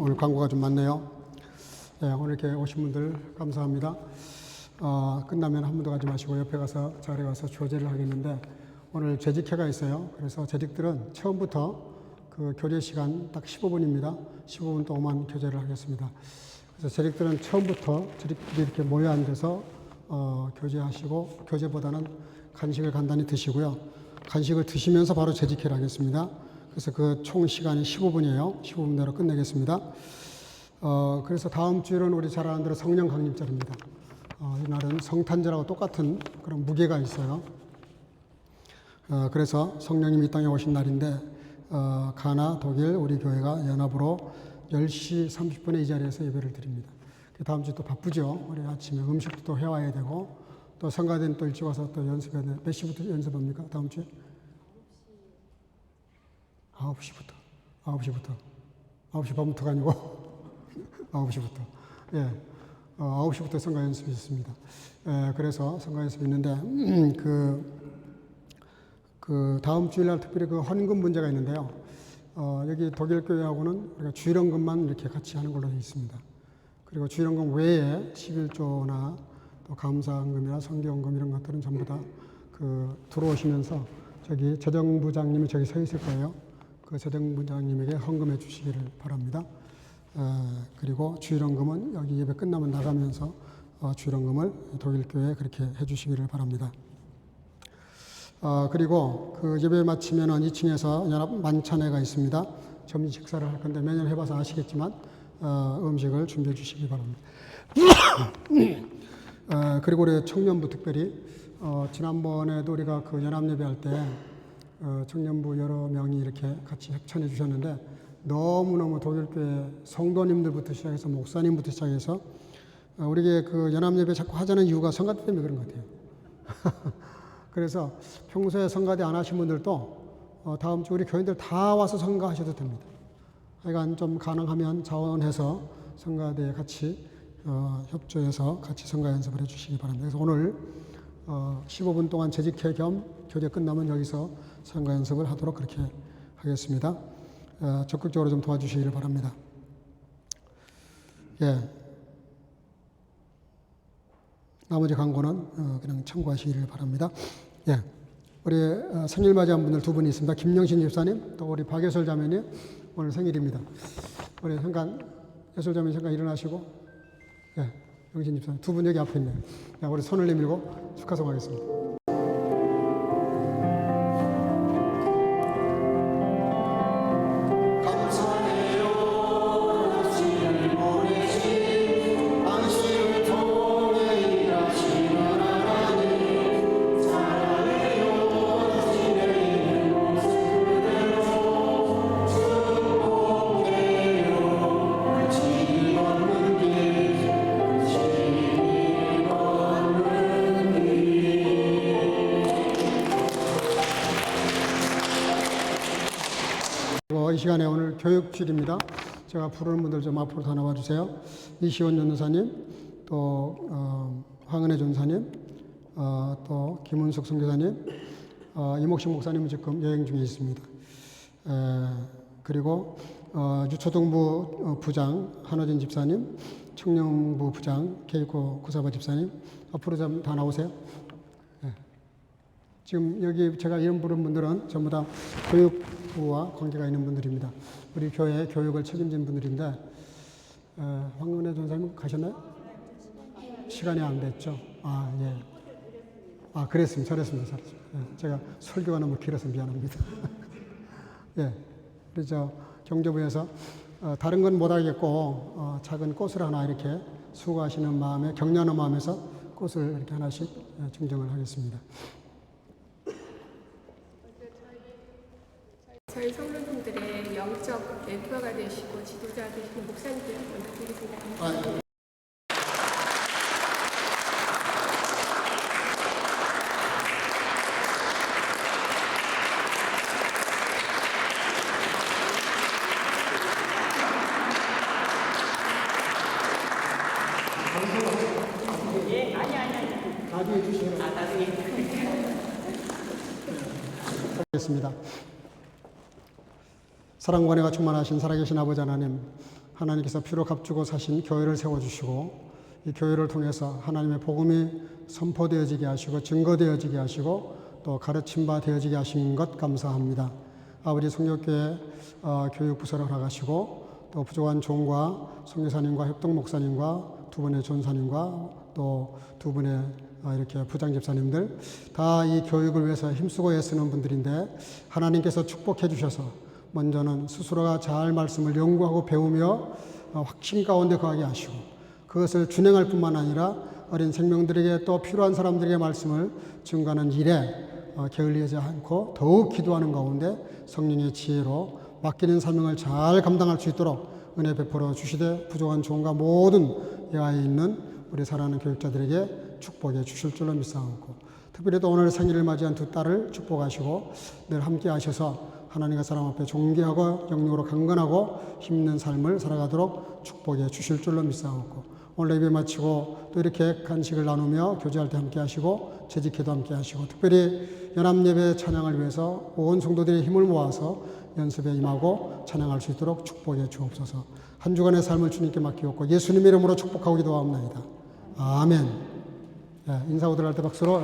오늘 광고가 좀 많네요. 오늘 이렇게 오신 분들 감사합니다. 끝나면 한 분도 가지 마시고 옆에 가서 자리에 가서 교제를 하겠는데 오늘 재직회가 있어요. 그래서 재직들은 처음부터 그 교제 시간 딱 15분입니다. 15분 동안 교제를 하겠습니다. 그래서 재직들은 처음부터 재직들이 이렇게 모여 앉아서 교제하시고 교제보다는 간식을 간단히 드시고요. 간식을 드시면서 바로 재직회를 하겠습니다. 그래서 그 총 시간이 15분이에요. 15분 내로 끝내겠습니다. 그래서 다음 주일은 우리 잘 아는 대로 성령 강림절입니다. 이날은 성탄절하고 똑같은 그런 무게가 있어요. 그래서 성령님이 이 땅에 오신 날인데 가나 독일 우리 교회가 연합으로 10시 30분에 이 자리에서 예배를 드립니다. 다음 주 또 바쁘죠. 우리 아침에 음식도 또 해와야 되고 또 성가대는 또 일찍 와서 또 연습해야 돼요. 몇 시부터 연습합니까? 다음 주에? 9시부터. 9시 반부터가 아니고 9시부터. 9시부터 성가 연습이 있습니다. 그래서 성가 연습이 있는데 그 다음 주일날 특별히 그 헌금 문제가 있는데요. 여기 독일 교회하고는 우리가 주일헌금만 이렇게 같이 하는 걸로 되어 있습니다. 그리고 주일헌금 외에 11조나 또 감사헌금이나 성교헌금 이런 것들은 전부 다 그 들어오시면서 저기 재정부장님이 저기 서 있을 거예요. 그 재정부장님에게 헌금해 주시기를 바랍니다. 그리고 주일헌금은 여기 예배 끝나면 나가면서 주일헌금을 독일교회에 그렇게 해 주시기를 바랍니다. 그리고 그 예배 마치면은 2층에서 연합 만찬회가 있습니다. 점심 식사를 할 건데 매년 해봐서 아시겠지만 음식을 준비해 주시기 바랍니다. 그리고 우리 청년부 특별히 지난번에도 우리가 그 연합 예배할 때 청년부 여러 명이 이렇게 같이 협찬해 주셨는데 너무너무 독일교회 성도님들부터 시작해서 목사님부터 시작해서 우리에게 그 연합예배 자꾸 하자는 이유가 성가대 때문에 그런 것 같아요. 그래서 평소에 성가대 안 하신 분들도 다음 주 우리 교인들 다 와서 성가하셔도 됩니다. 하여간 좀 가능하면 자원해서 성가대에 같이 협조해서 같이 성가 연습을 해 주시기 바랍니다. 그래서 오늘 15분 동안 재직회 겸 교제 끝나면 여기서 성가 연습을 하도록 그렇게 하겠습니다. 적극적으로 좀 도와주시기를 바랍니다. 나머지 광고는 그냥 참고하시기를 바랍니다. 우리 생일 맞이한 분들 두 분이 있습니다. 김영신 집사님, 또 우리 박예솔 자매님 오늘 생일입니다. 우리 잠깐 예솔 자매님 잠깐 일어나시고, 영신 집사님 두 분 여기 앞에 있네요. 우리 손을 내밀고 축하송하겠습니다. 이 시간에 오늘 교육주일입니다. 제가 부르는 분들 좀 앞으로 다 나와주세요. 이시원 전도사님, 또 황은혜 전사님, 또 김은숙 선교사님, 이목식 목사님은 지금 여행 중에 있습니다. 그리고 유초등부 부장 한호진 집사님, 청년부 부장 케이코 구사바 집사님, 앞으로 좀 다 나오세요. 지금 여기 제가 이름 부른 분들은 전부 다 교육부와 관계가 있는 분들입니다. 우리 교회 교육을 책임진 분들인데, 황은혜 전사님 가셨나요? 시간이 안 됐죠. 예. 그랬습니다. 잘했습니다. 제가 설교가 너무 길어서 미안합니다. 예. 그래서 경제부에서 다른 건 못하겠고 작은 꽃을 하나 이렇게 수고하시는 마음에, 격려하는 마음에서 꽃을 이렇게 하나씩 증정을 하겠습니다. 저희 성도님들의 영적 멘토가 되시고 지도자 되시는 목사님들 먼저 드리겠습니다. 나중에 주시면 하겠습니다. 사랑과 은혜가 충만하신 살아계신 아버지 하나님, 하나님께서 피로 값주고 사신 교회를 세워주시고 이 교회를 통해서 하나님의 복음이 선포되어지게 하시고 증거되어지게 하시고 또 가르침 바 되어지게 하신 것 감사합니다. 아버지 성역교회 교육부서를 허락하시고 또 부족한 종과 선교사님과 협동 목사님과 두 분의 전사님과 또 두 분의 이렇게 부장 집사님들 다 이 교육을 위해서 힘쓰고 애쓰는 분들인데 하나님께서 축복해 주셔서 먼저는 스스로가 잘 말씀을 연구하고 배우며 확신 가운데 거하게 하시고 그것을 준행할 뿐만 아니라 어린 생명들에게 또 필요한 사람들에게 말씀을 증거하는 일에 게을리하지 않고 더욱 기도하는 가운데 성령의 지혜로 맡기는 사명을 잘 감당할 수 있도록 은혜 베풀어 주시되 부족한 종과 모든 여하에 있는 우리 사랑하는 교육자들에게 축복해 주실 줄로 믿사옵고 특별히 또 오늘 생일을 맞이한 두 딸을 축복하시고 늘 함께 하셔서 하나님과 사람 앞에 존귀하고 영적으로 강건하고 힘있는 삶을 살아가도록 축복해 주실 줄로 믿사옵고 오늘 예배 마치고 또 이렇게 간식을 나누며 교제할 때 함께 하시고 재직회도 함께 하시고 특별히 연합예배 찬양을 위해서 온 성도들의 힘을 모아서 연습에 임하고 찬양할 수 있도록 축복해 주옵소서. 한 주간의 삶을 주님께 맡기옵고 예수님의 이름으로 축복하고 기도하옵나이다. 아멘. 인사하고 들어갈 때 박수로